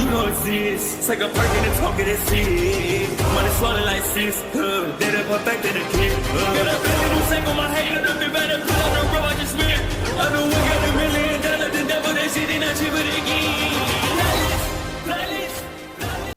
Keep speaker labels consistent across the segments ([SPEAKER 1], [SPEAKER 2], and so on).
[SPEAKER 1] you don't exist. Take a perk and a talk of that shit. Money swallowed like sis. Did it perfect in the kid. Got a billion who take on my hate. Look at better put on the road I just spent. I know we got $1 million. The devil that shit ain't not cheaper again.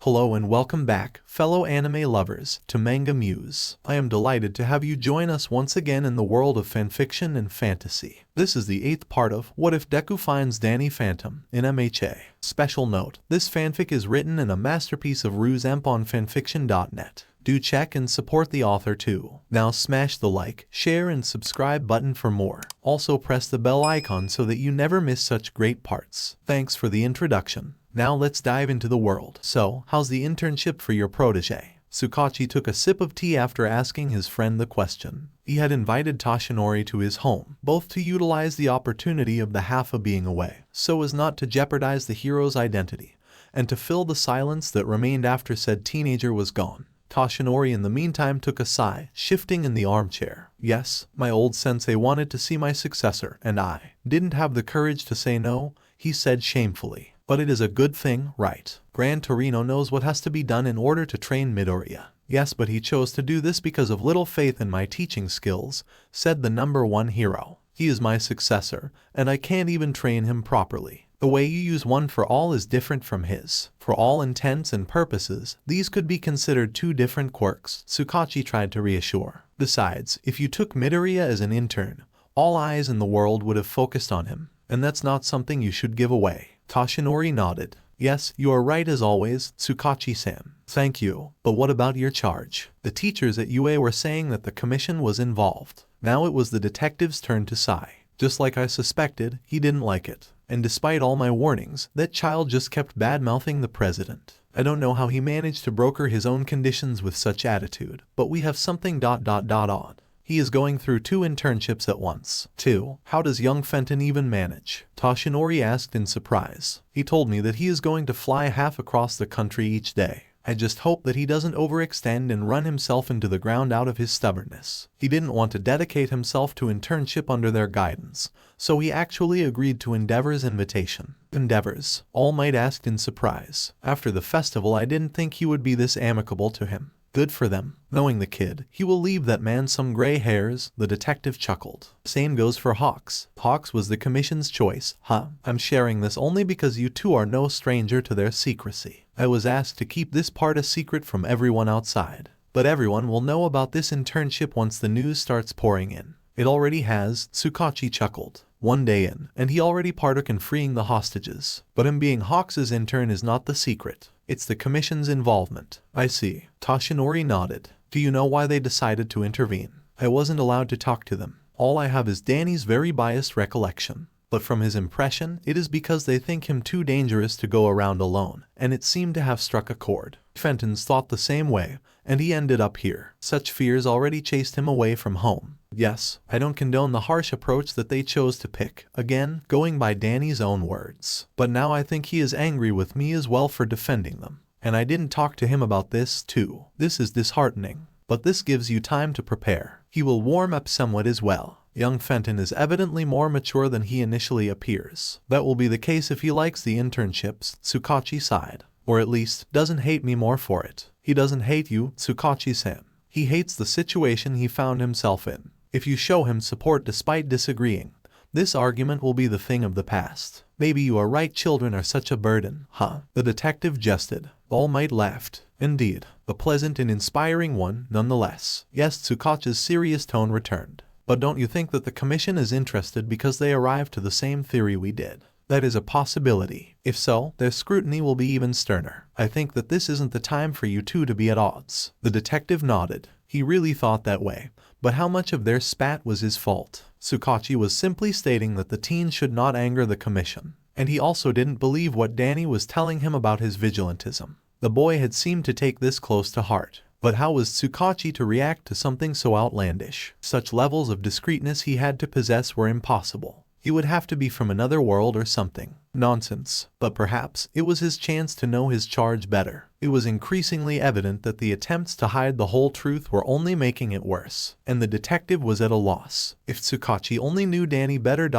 [SPEAKER 2] Hello and welcome back, fellow anime lovers, to MangaMuse. I am delighted to have you join us once again in the world of fanfiction and fantasy. This is the 8th part of What If Deku Finds Danny Phantom in MHA. Special note, this fanfic is written in a masterpiece of RusEmp on FANFICTIONnet. Do check and support the author too. Now smash the like, share and subscribe button for more. Also press the bell icon so that you never miss such great parts. Thanks for the introduction. Now let's dive into the world. So, how's the internship for your protege? Tsukauchi took a sip of tea after asking his friend the question. He had invited Toshinori to his home, both to utilize the opportunity of the half being away, so as not to jeopardize the hero's identity, and to fill the silence that remained after said teenager was gone. Toshinori in the meantime took a sigh, shifting in the armchair. Yes, my old sensei wanted to see my successor, and I didn't have the courage to say no, he said shamefully. But it is a good thing, right? Gran Torino knows what has to be done in order to train Midoriya. Yes, but he chose to do this because of little faith in my teaching skills, said the #1 hero. He is my successor, and I can't even train him properly. The way you use one for all is different from his. For all intents and purposes, these could be considered two different quirks, Tsukauchi tried to reassure. Besides, if you took Midoriya as an intern, all eyes in the world would have focused on him, and that's not something you should give away. Toshinori nodded. Yes, you are right as always, Tsukauchi-san. Thank you. But what about your charge? The teachers at UA were saying that the commission was involved. Now it was the detective's turn to sigh. Just like I suspected, he didn't like it. And despite all my warnings, that child just kept bad-mouthing the president. I don't know how he managed to broker his own conditions with such attitude, but we have something odd. He is going through 2 internships at once. 2. How does young Fenton even manage? Toshinori asked in surprise. He told me that he is going to fly half across the country each day. I just hope that he doesn't overextend and run himself into the ground out of his stubbornness. He didn't want to dedicate himself to internship under their guidance, so he actually agreed to Endeavor's invitation. Endeavor's? All Might asked in surprise. After the festival I didn't think he would be this amicable to him. Good for them. Knowing the kid, he will leave that man some gray hairs, the detective chuckled. Same goes for Hawks. Hawks was the commission's choice, huh? I'm sharing this only because you two are no stranger to their secrecy. I was asked to keep this part a secret from everyone outside. But everyone will know about this internship once the news starts pouring in. It already has, Tsukauchi chuckled. 1 day in, and he already partook in freeing the hostages. But him being Hawks' intern is not the secret. It's the commission's involvement. I see. Toshinori nodded. Do you know why they decided to intervene? I wasn't allowed to talk to them. All I have is Danny's very biased recollection. But from his impression, it is because they think him too dangerous to go around alone, and it seemed to have struck a chord. Fenton's thought the same way, and he ended up here. Such fears already chased him away from home. Yes, I don't condone the harsh approach that they chose to pick, again, going by Danny's own words. But now I think he is angry with me as well for defending them. And I didn't talk to him about this, too. This is disheartening. But this gives you time to prepare. He will warm up somewhat as well. Young Fenton is evidently more mature than he initially appears. That will be the case if he likes the internships, Tsukauchi sighed. Or at least, doesn't hate me more for it. He doesn't hate you, Tsukauchi-san. He hates the situation he found himself in. If you show him support despite disagreeing, this argument will be the thing of the past. Maybe you are right, children are such a burden, huh? The detective jested. All Might laughed. Indeed, a pleasant and inspiring one nonetheless. Yes, Tsukauchi's serious tone returned. But don't you think that the commission is interested because they arrived to the same theory we did? That is a possibility. If so, their scrutiny will be even sterner. I think that this isn't the time for you two to be at odds. The detective nodded. He really thought that way. But how much of their spat was his fault? Tsukauchi was simply stating that the teens should not anger the commission. And he also didn't believe what Danny was telling him about his vigilantism. The boy had seemed to take this close to heart. But how was Tsukauchi to react to something so outlandish? Such levels of discreetness he had to possess were impossible. He would have to be from another world or something. Nonsense. But perhaps it was his chance to know his charge better. It was increasingly evident that the attempts to hide the whole truth were only making it worse, and the detective was at a loss. If Tsukauchi only knew Danny better,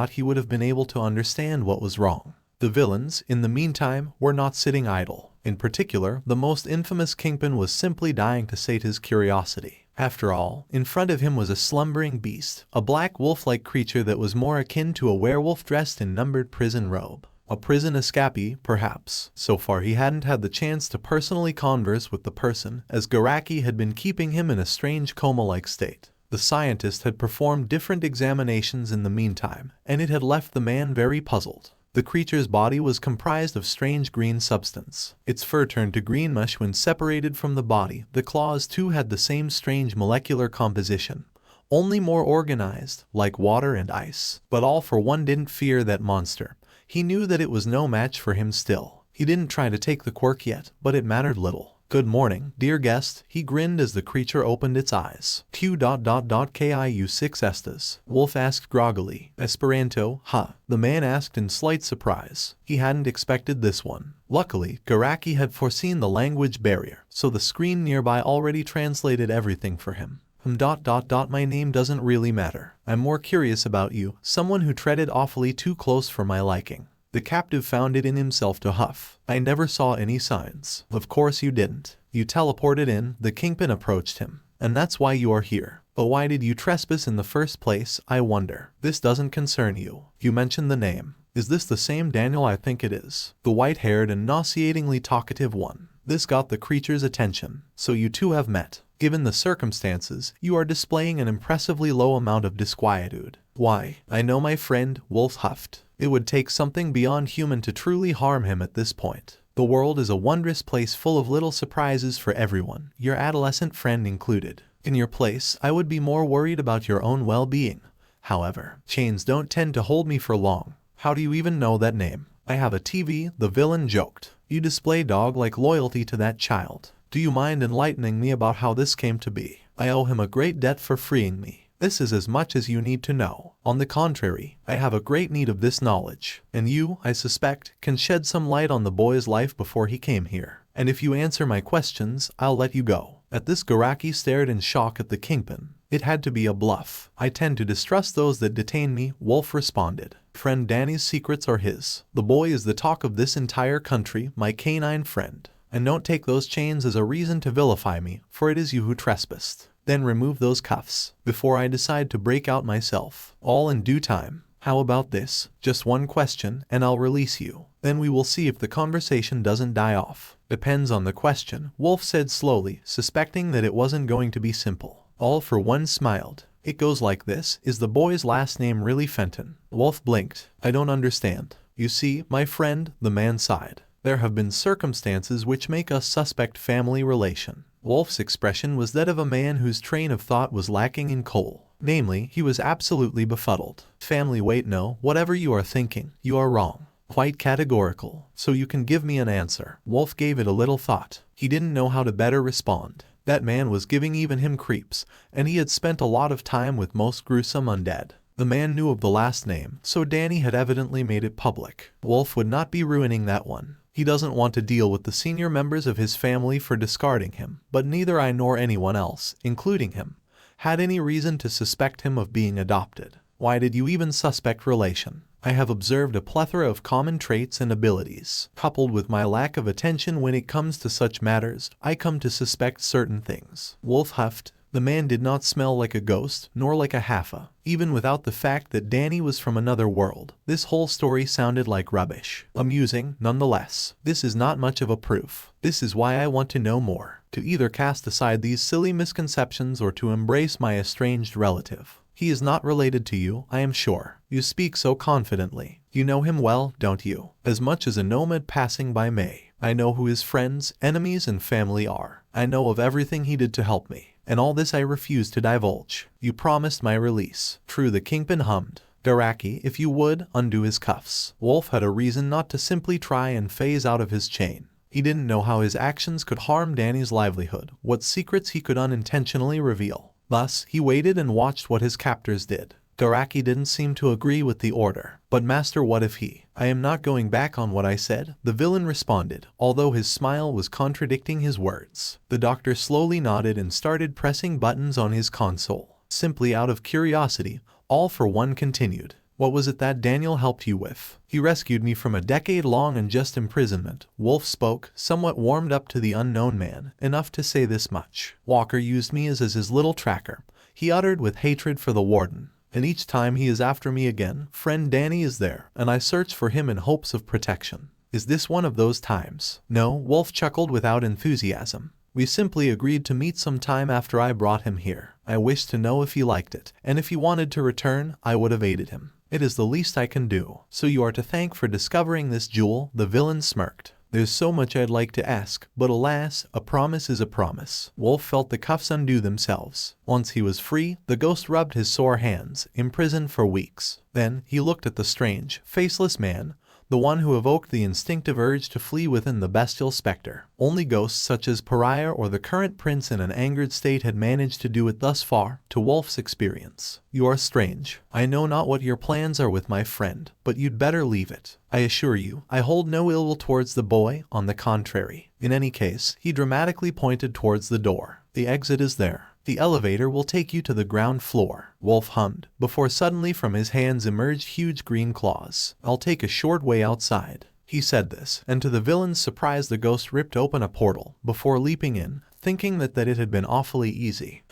[SPEAKER 2] he would have been able to understand what was wrong. The villains, in the meantime, were not sitting idle. In particular, the most infamous kingpin was simply dying to sate his curiosity. After all, in front of him was a slumbering beast, a black wolf-like creature that was more akin to a werewolf dressed in numbered prison robe. A prison escapee, perhaps. So far he hadn't had the chance to personally converse with the person, as Garaki had been keeping him in a strange coma-like state. The scientist had performed different examinations in the meantime, and it had left the man very puzzled. The creature's body was comprised of strange green substance. Its fur turned to green mush when separated from the body. The claws too had the same strange molecular composition, only more organized, like water and ice. But all for one didn't fear that monster. He knew that it was no match for him still. He didn't try to take the quirk yet, but it mattered little. "Good morning, dear guest," he grinned as the creature opened its eyes. "Kiu. Kiu 6 estas?" Wolf asked groggily. "Esperanto, huh?" the man asked in slight surprise. He hadn't expected this one. Luckily, Garaki had foreseen the language barrier, so the screen nearby already translated everything for him. My name doesn't really matter. I'm more curious about you, someone who treaded awfully too close for my liking." The captive found it in himself to huff. "I never saw any signs." "Of course you didn't. You teleported in," the kingpin approached him. "And that's why you are here. But why did you trespass in the first place, I wonder?" "This doesn't concern you. You mentioned the name. Is this the same Daniel I think it is? The white-haired and nauseatingly talkative one." This got the creature's attention. "So you two have met. Given the circumstances, you are displaying an impressively low amount of disquietude." "Why, I know my friend," Wolf huffed. It would take something beyond human to truly harm him at this point. "The world is a wondrous place full of little surprises for everyone, your adolescent friend included. In your place, I would be more worried about your own well-being. However, chains don't tend to hold me for long." "How do you even know that name?" "I have a TV," the villain joked. "You display dog-like loyalty to that child. Do you mind enlightening me about how this came to be?" "I owe him a great debt for freeing me. This is as much as you need to know. On the contrary, I have a great need of this knowledge. And you, I suspect, can shed some light on the boy's life before he came here. And if you answer my questions, I'll let you go." At this, Garaki stared in shock at the kingpin. It had to be a bluff. "I tend to distrust those that detain me," Wolf responded. "Friend Danny's secrets are his. The boy is the talk of this entire country, my canine friend. And don't take those chains as a reason to vilify me, for it is you who trespassed. Then remove those cuffs, before I decide to break out myself. All in due time. How about this? Just one question, and I'll release you. Then we will see if the conversation doesn't die off." "Depends on the question," Wolf said slowly, suspecting that it wasn't going to be simple. All for one smiled. "It goes like this. Is the boy's last name really Fenton?" Wolf blinked. "I don't understand." "You see, my friend," the man sighed. "There have been circumstances which make us suspect family relation." Wolf's expression was that of a man whose train of thought was lacking in coal. Namely, he was absolutely befuddled. "Family, wait, no, whatever you are thinking, you are wrong. Quite categorical. So you can give me an answer." Wolf gave it a little thought. He didn't know how to better respond. That man was giving even him creeps, and he had spent a lot of time with most gruesome undead. The man knew of the last name, so Danny had evidently made it public. Wolf would not be ruining that one. He doesn't want to deal with the senior members of his family for discarding him, but neither I nor anyone else, including him, had any reason to suspect him of being adopted. "Why did you even suspect relation?" "I have observed a plethora of common traits and abilities. Coupled with my lack of attention when it comes to such matters, I come to suspect certain things." Wolf huffed. The man did not smell like a ghost, nor like a Haffa. Even without the fact that Danny was from another world, this whole story sounded like rubbish. Amusing, nonetheless. This is not much of a proof. This is why I want to know more. To either cast aside these silly misconceptions or to embrace my estranged relative. He is not related to you, I am sure. You speak so confidently. You know him well, don't you? As much as a nomad passing by may. I know who his friends, enemies, and family are. I know of everything he did to help me. And all this I refuse to divulge. You promised my release. True, the kingpin hummed. "Garaki, if you would, undo his cuffs." Wolf had a reason not to simply try and phase out of his chain. He didn't know how his actions could harm Danny's livelihood, what secrets he could unintentionally reveal. Thus, he waited and watched what his captors did. Garaki didn't seem to agree with the order. "But master, what if he—" "I am not going back on what I said," the villain responded, although his smile was contradicting his words. The doctor slowly nodded and started pressing buttons on his console. Simply out of curiosity, All for One continued. What was it that Daniel helped you with? He rescued me from a decade-long unjust imprisonment. Wolf spoke, somewhat warmed up to the unknown man, enough to say this much. Walker used me as his little tracker, he uttered with hatred for the warden. And each time he is after me again, friend Danny is there, and I search for him in hopes of protection. Is this one of those times? No, Wolf chuckled without enthusiasm. We simply agreed to meet some time after I brought him here. I wished to know if he liked it, and if he wanted to return, I would have aided him. It is the least I can do. So you are to thank for discovering this jewel, the villain smirked. There's so much I'd like to ask, but alas, a promise is a promise. Wolf felt the cuffs undo themselves. Once he was free, the ghost rubbed his sore hands, imprisoned for weeks. Then, he looked at the strange, faceless man, the one who evoked the instinctive urge to flee within the bestial specter. Only ghosts such as Pariah or the current prince in an angered state had managed to do it thus far, to Wolf's experience. You are strange. I know not what your plans are with my friend, but you'd better leave it. I assure you, I hold no ill will towards the boy, on the contrary. In any case, he dramatically pointed towards the door. The exit is there. The elevator will take you to the ground floor. Wolf hummed, before suddenly from his hands emerged huge green claws. I'll take a short way outside. He said this, and to the villain's surprise the ghost ripped open a portal, before leaping in, thinking that it had been awfully easy.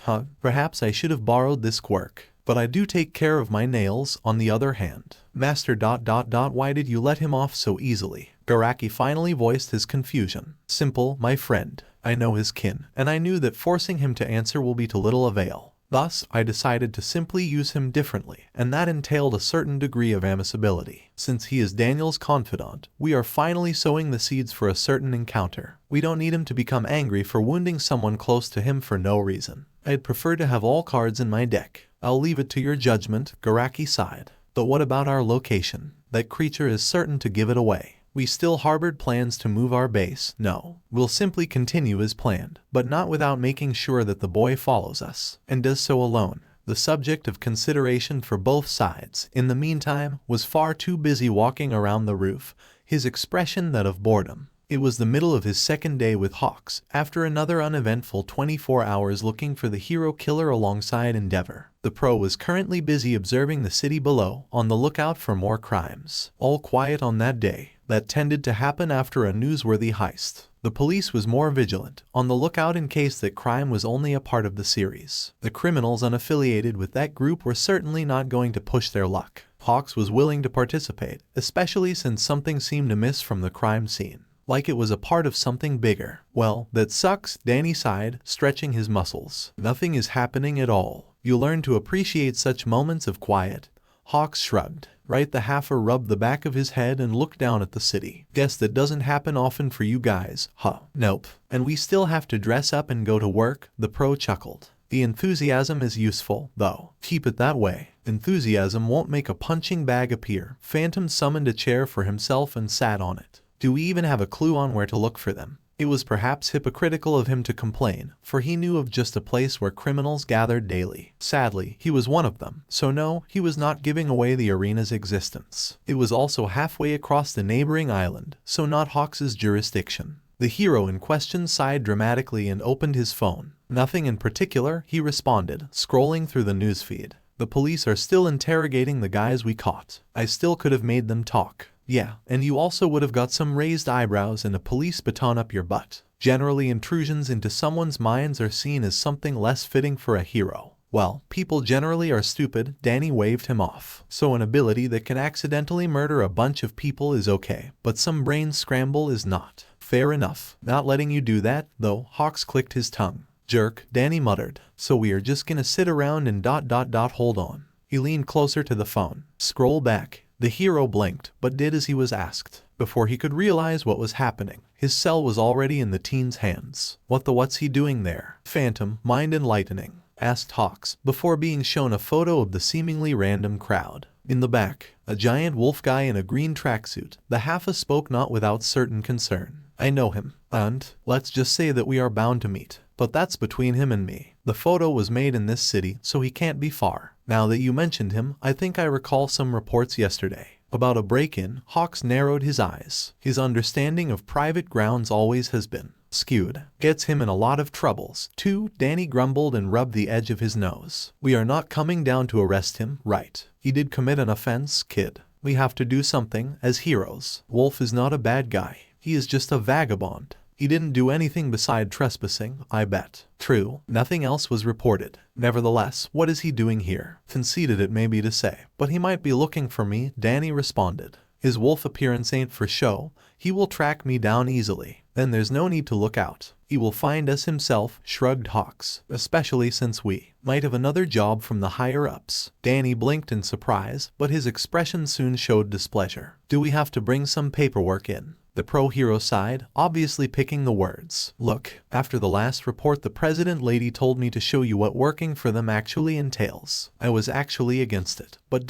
[SPEAKER 2] Perhaps I should have borrowed this quirk. But I do take care of my nails, on the other hand. Master ... Why did you let him off so easily? Garaki finally voiced his confusion. Simple, my friend. I know his kin, and I knew that forcing him to answer will be to little avail. Thus, I decided to simply use him differently, and that entailed a certain degree of amicability. Since he is Daniel's confidant, we are finally sowing the seeds for a certain encounter. We don't need him to become angry for wounding someone close to him for no reason. I'd prefer to have all cards in my deck. I'll leave it to your judgment, Garaki sighed. But what about our location? That creature is certain to give it away. We still harbored plans to move our base. No, we'll simply continue as planned, but not without making sure that the boy follows us, and does so alone. The subject of consideration for both sides, in the meantime, was far too busy walking around the roof, his expression that of boredom. It was the middle of his second day with Hawks, after another uneventful 24 hours looking for the hero killer alongside Endeavor. The pro was currently busy observing the city below, on the lookout for more crimes. All quiet on that day. That tended to happen after a newsworthy heist. The police was more vigilant, on the lookout in case that crime was only a part of the series. The criminals unaffiliated with that group were certainly not going to push their luck. Hawks was willing to participate, especially since something seemed amiss from the crime scene. Like it was a part of something bigger. Well, that sucks, Danny sighed, stretching his muscles. Nothing is happening at all. You learn to appreciate such moments of quiet. Hawks shrugged. Right, the Haffer rubbed the back of his head and looked down at the city. Guess that doesn't happen often for you guys, huh? Nope. And we still have to dress up and go to work, the pro chuckled. The enthusiasm is useful, though. Keep it that way. Enthusiasm won't make a punching bag appear. Phantom summoned a chair for himself and sat on it. Do we even have a clue on where to look for them? It was perhaps hypocritical of him to complain, for he knew of just a place where criminals gathered daily. Sadly, he was one of them, so no, he was not giving away the arena's existence. It was also halfway across the neighboring island, so not Hawks's jurisdiction. The hero in question sighed dramatically and opened his phone. Nothing in particular, he responded, scrolling through the newsfeed. The police are still interrogating the guys we caught. I still could have made them talk. Yeah, and you also would have got some raised eyebrows and a police baton up your butt. Generally, intrusions into someone's minds are seen as something less fitting for a hero. Well, people generally are stupid, Danny waved him off. So an ability that can accidentally murder a bunch of people is okay, but some brain scramble is not. Fair enough. Not letting you do that, though, Hawks clicked his tongue. Jerk, Danny muttered. So we are just gonna sit around and ... hold on. He leaned closer to the phone. Scroll back. The hero blinked, but did as he was asked. Before he could realize what was happening, his cell was already in the teen's hands. What's he doing there? Phantom, mind enlightening, asked Hawks, before being shown a photo of the seemingly random crowd. In the back, a giant wolf guy in a green tracksuit, the Haffa spoke not without certain concern. I know him, and let's just say that we are bound to meet. But that's between him and me. The photo was made in this city, so he can't be far. Now that you mentioned him, I think I recall some reports yesterday. About a break-in, Hawks narrowed his eyes. His understanding of private grounds always has been skewed. Gets him in a lot of troubles. 2. Danny grumbled and rubbed the edge of his nose. We are not coming down to arrest him, right? He did commit an offense, kid. We have to do something, as heroes. Wolf is not a bad guy. He is just a vagabond. He didn't do anything beside trespassing, I bet. True, nothing else was reported. Nevertheless, what is he doing here? Conceited it may be to say. But he might be looking for me, Danny responded. His wolf appearance ain't for show. He will track me down easily. Then there's no need to look out. He will find us himself, shrugged Hawks, especially since we might have another job from the higher-ups. Danny blinked in surprise, but his expression soon showed displeasure. Do we have to bring some paperwork in? The pro-hero sighed, obviously picking the words. Look, after the last report the president lady told me to show you what working for them actually entails. I was actually against it. But ...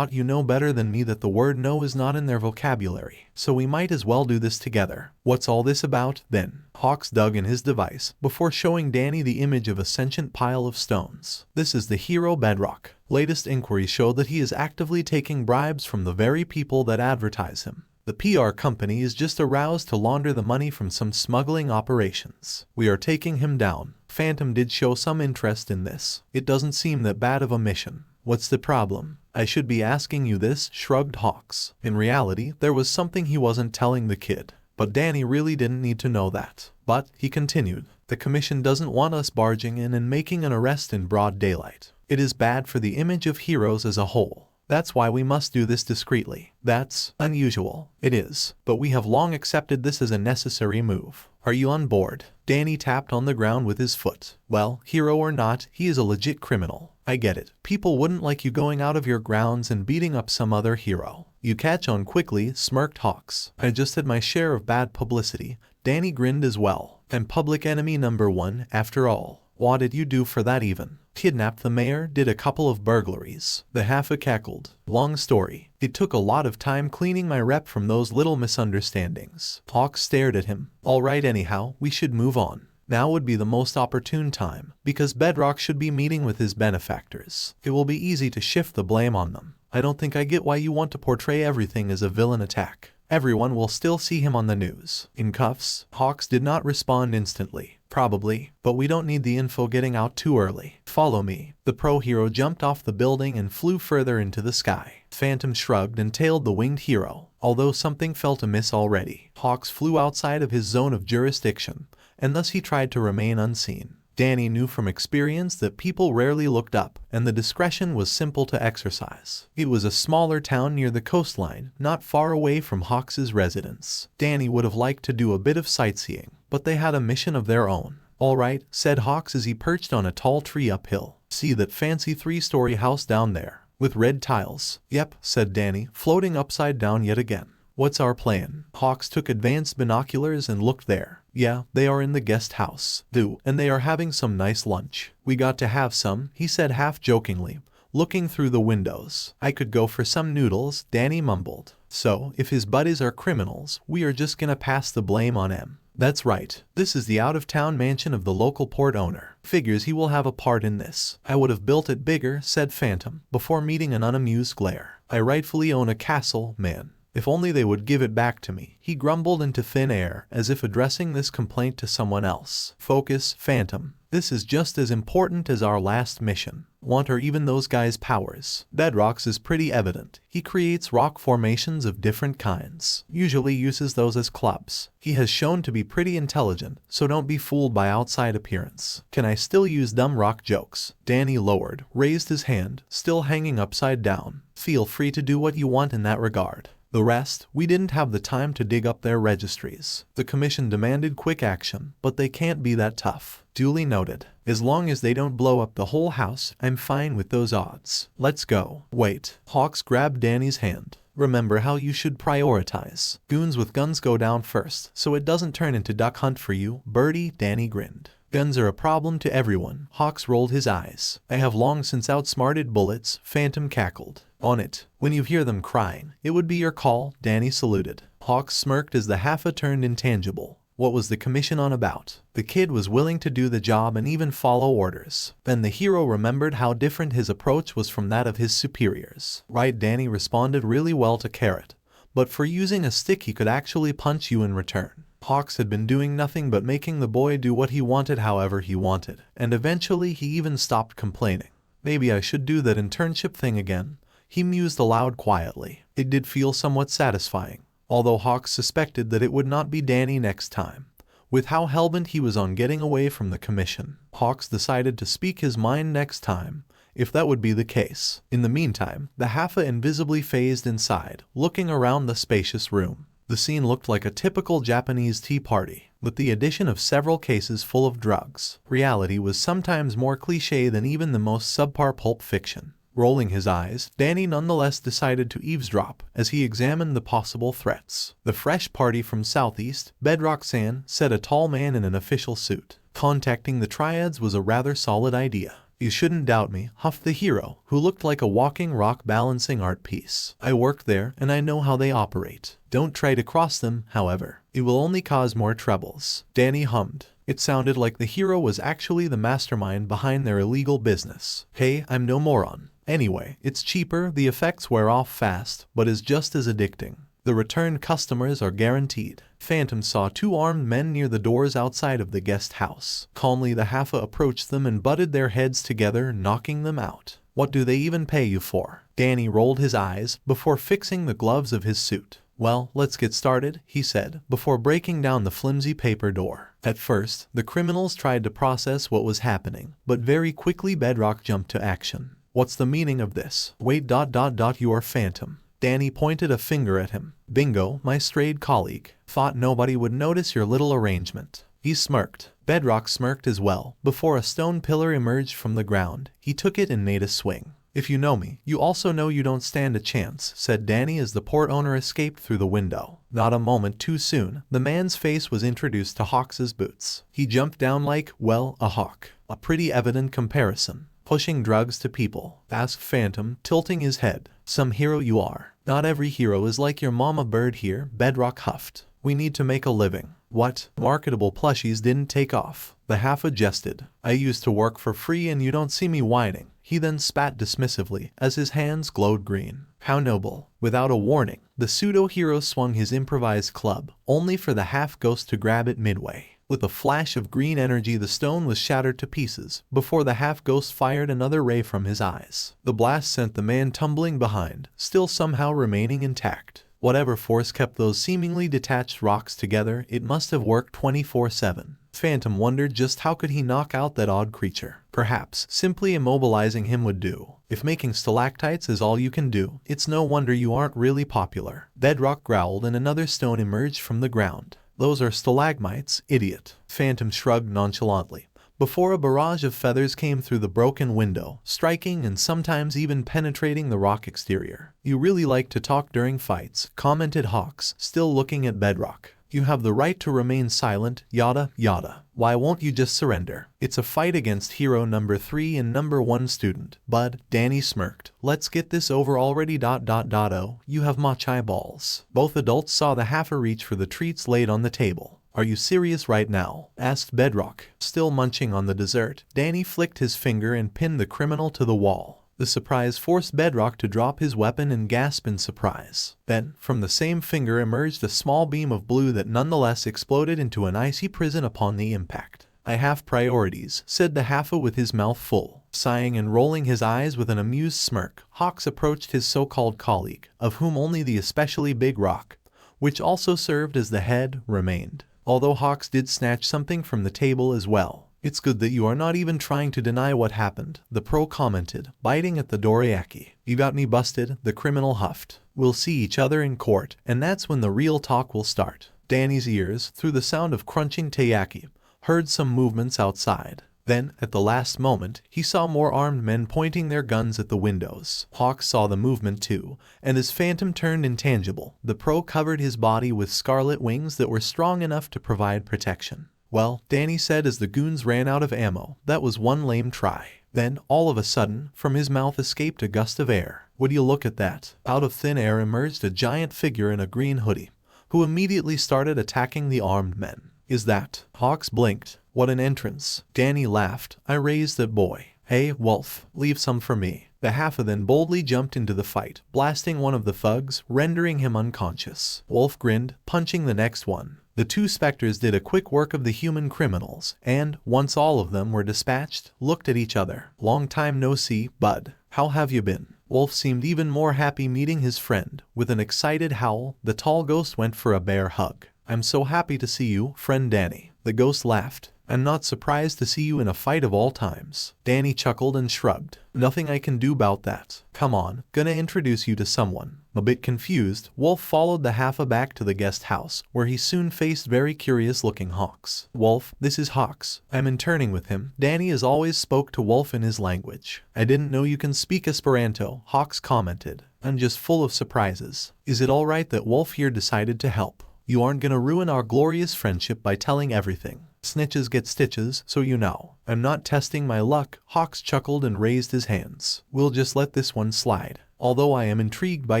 [SPEAKER 2] you know better than me that the word no is not in their vocabulary. So we might as well do this together. What's all this about, then? Hawks dug in his device, before showing Danny the image of a sentient pile of stones. This is the hero Bedrock. Latest inquiries show that he is actively taking bribes from the very people that advertise him. The PR company is just aroused to launder the money from some smuggling operations. We are taking him down. Phantom did show some interest in this. It doesn't seem that bad of a mission. What's the problem? I should be asking you this, shrugged Hawks. In reality, there was something he wasn't telling the kid. But Danny really didn't need to know that. But, he continued, the commission doesn't want us barging in and making an arrest in broad daylight. It is bad for the image of heroes as a whole. That's why we must do this discreetly. That's unusual. It is, but we have long accepted this as a necessary move. Are you on board? Danny tapped on the ground with his foot. Well, hero or not, he is a legit criminal. I get it. People wouldn't like you going out of your grounds and beating up some other hero. You catch on quickly, smirked Hawks. I just had my share of bad publicity. Danny grinned as well. I'm public enemy number 1, after all. What did you do for that even? Kidnapped the mayor, did a couple of burglaries. The half-a cackled. Long story. It took a lot of time cleaning my rep from those little misunderstandings. Hawks stared at him. Alright anyhow, we should move on. Now would be the most opportune time, because Bedrock should be meeting with his benefactors. It will be easy to shift the blame on them. I don't think I get why you want to portray everything as a villain attack. Everyone will still see him on the news. In cuffs, Hawks did not respond instantly. Probably, but we don't need the info getting out too early. Follow me. The pro-hero jumped off the building and flew further into the sky. Phantom shrugged and tailed the winged hero, although something felt amiss already. Hawks flew outside of his zone of jurisdiction, and thus he tried to remain unseen. Danny knew from experience that people rarely looked up, and the discretion was simple to exercise. It was a smaller town near the coastline, not far away from Hawks' residence. Danny would have liked to do a bit of sightseeing, but they had a mission of their own. Alright, said Hawks as he perched on a tall tree uphill. See that fancy 3-story house down there, with red tiles? Yep, said Danny, floating upside down yet again. What's our plan? Hawks took advanced binoculars and looked there. Yeah, they are in the guest house. And they are having some nice lunch. We got to have some, he said half-jokingly, looking through the windows. I could go for some noodles, Danny mumbled. So, if his buddies are criminals, we are just gonna pass the blame on him. That's right. This is the out-of-town mansion of the local port owner. Figures he will have a part in this. I would have built it bigger, said Phantom, before meeting an unamused glare. I rightfully own a castle, man. If only they would give it back to me. He grumbled into thin air, as if addressing this complaint to someone else. Focus, Phantom. This is just as important as our last mission. Want or even those guys' powers? Bedrock's is pretty evident. He creates rock formations of different kinds. Usually uses those as clubs. He has shown to be pretty intelligent, so don't be fooled by outside appearance. Can I still use dumb rock jokes? Danny lowered, raised his hand, still hanging upside down. Feel free to do what you want in that regard. The rest, we didn't have the time to dig up their registries. The commission demanded quick action, but they can't be that tough. Duly noted. As long as they don't blow up the whole house, I'm fine with those odds. Let's go. Wait. Hawks grabbed Danny's hand. Remember how you should prioritize. Goons with guns go down first, so it doesn't turn into duck hunt for you, Birdie, Danny grinned. Guns are a problem to everyone. Hawks rolled his eyes. I have long since outsmarted bullets, Phantom cackled. On it. When you hear them crying, it would be your call, Danny saluted. Hawks smirked as the half-a turned intangible. What was the commission on about? The kid was willing to do the job and even follow orders. Then the hero remembered how different his approach was from that of his superiors. Right, Danny responded really well to Carrot. But for using a stick he could actually punch you in return. Hawks had been doing nothing but making the boy do what he wanted however he wanted, and eventually he even stopped complaining. Maybe I should do that internship thing again, he mused aloud quietly. It did feel somewhat satisfying, although Hawks suspected that it would not be Danny next time. With how hellbent he was on getting away from the commission, Hawks decided to speak his mind next time, if that would be the case. In the meantime, the Haffa invisibly phased inside, looking around the spacious room. The scene looked like a typical Japanese tea party, with the addition of several cases full of drugs. Reality was sometimes more cliché than even the most subpar pulp fiction. Rolling his eyes, Danny nonetheless decided to eavesdrop as he examined the possible threats. The fresh party from Southeast, Bedrock-san, said a tall man in an official suit. Contacting the triads was a rather solid idea. You shouldn't doubt me, huffed the hero, who looked like a walking rock balancing art piece. I work there and I know how they operate. Don't try to cross them, however. It will only cause more troubles. Danny hummed. It sounded like the hero was actually the mastermind behind their illegal business. Hey, I'm no moron. Anyway, it's cheaper, the effects wear off fast, but is just as addicting. The return customers are guaranteed. Phantom saw two armed men near the doors outside of the guest house. Calmly the Haffa approached them and butted their heads together, knocking them out. What do they even pay you for? Danny rolled his eyes before fixing the gloves of his suit. Well, let's get started, he said, before breaking down the flimsy paper door. At first, the criminals tried to process what was happening, but very quickly Bedrock jumped to action. What's the meaning of this? Wait, you are Phantom. Danny pointed a finger at him. Bingo, my strayed colleague. Thought nobody would notice your little arrangement. He smirked. Bedrock smirked as well. Before a stone pillar emerged from the ground, he took it and made a swing. If you know me, you also know you don't stand a chance, said Danny as the port owner escaped through the window. Not a moment too soon, the man's face was introduced to Hawks's boots. He jumped down like, well, a hawk. A pretty evident comparison. Pushing drugs to people? Asked Phantom, tilting his head. Some hero you are. Not every hero is like your mama bird here, Bedrock huffed. We need to make a living. What? Marketable plushies didn't take off. The Haffa jested. I used to work for free and you don't see me whining. He then spat dismissively as his hands glowed green. How noble. Without a warning, the pseudo-hero swung his improvised club, only for the half-ghost to grab it midway. With a flash of green energy the stone was shattered to pieces, before the half-ghost fired another ray from his eyes. The blast sent the man tumbling behind, still somehow remaining intact. Whatever force kept those seemingly detached rocks together, it must have worked 24/7. Phantom wondered just how could he knock out that odd creature. Perhaps simply immobilizing him would do. If making stalactites is all you can do, it's no wonder you aren't really popular. Bedrock growled and another stone emerged from the ground. Those are stalagmites, idiot. Phantom shrugged nonchalantly, before a barrage of feathers came through the broken window, striking and sometimes even penetrating the rock exterior. You really like to talk during fights, commented Hawks, still looking at Bedrock. You have the right to remain silent, yada yada. Why won't you just surrender? It's a fight against hero number 3 and number 1 student. Bud, Danny smirked. Let's get this over already. Oh, you have MHA balls. Both adults saw the Haffa reach for the treats laid on the table. Are you serious right now? Asked Bedrock. Still munching on the dessert, Danny flicked his finger and pinned the criminal to the wall. The surprise forced Bedrock to drop his weapon and gasp in surprise. Then, from the same finger emerged a small beam of blue that nonetheless exploded into an icy prison upon the impact. I have priorities, said the Haffa with his mouth full. Sighing and rolling his eyes with an amused smirk, Hawks approached his so-called colleague, of whom only the especially big rock, which also served as the head, remained. Although Hawks did snatch something from the table as well. It's good that you are not even trying to deny what happened, the pro commented, biting at the dorayaki. You got me busted, the criminal huffed. We'll see each other in court, and that's when the real talk will start. Danny's ears, through the sound of crunching taiyaki, heard some movements outside. Then, at the last moment, he saw more armed men pointing their guns at the windows. Hawks saw the movement too, and as Phantom turned intangible, the pro covered his body with scarlet wings that were strong enough to provide protection. Well, Danny said as the goons ran out of ammo, that was one lame try. Then, all of a sudden, from his mouth escaped a gust of air. Would you look at that? Out of thin air emerged a giant figure in a green hoodie, who immediately started attacking the armed men. Is that? Hawks blinked. What an entrance. Danny laughed. I raised that boy. Hey, Wolf, leave some for me. The Haffa then boldly jumped into the fight, blasting one of the thugs, rendering him unconscious. Wolf grinned, punching the next one. The two specters did a quick work of the human criminals, and, once all of them were dispatched, looked at each other. "Long time no see, bud. How have you been?" Wolf seemed even more happy meeting his friend. With an excited howl, the tall ghost went for a bear hug. "I'm so happy to see you, friend Danny." The ghost laughed. "I'm not surprised to see you in a fight of all times." Danny chuckled and shrugged. "Nothing I can do about that. Come on, gonna introduce you to someone." A bit confused, Wolf followed the Halfa back to the guest house, where he soon faced very curious-looking Hawks. "Wolf, this is Hawks. I'm interning with him." Danny as always spoke to Wolf in his language. "I didn't know you can speak Esperanto," Hawks commented. "I'm just full of surprises." "Is it alright that Wolf here decided to help? You aren't gonna ruin our glorious friendship by telling everything. Snitches get stitches, so you know." "I'm not testing my luck," Hawks chuckled and raised his hands. "We'll just let this one slide. Although I am intrigued by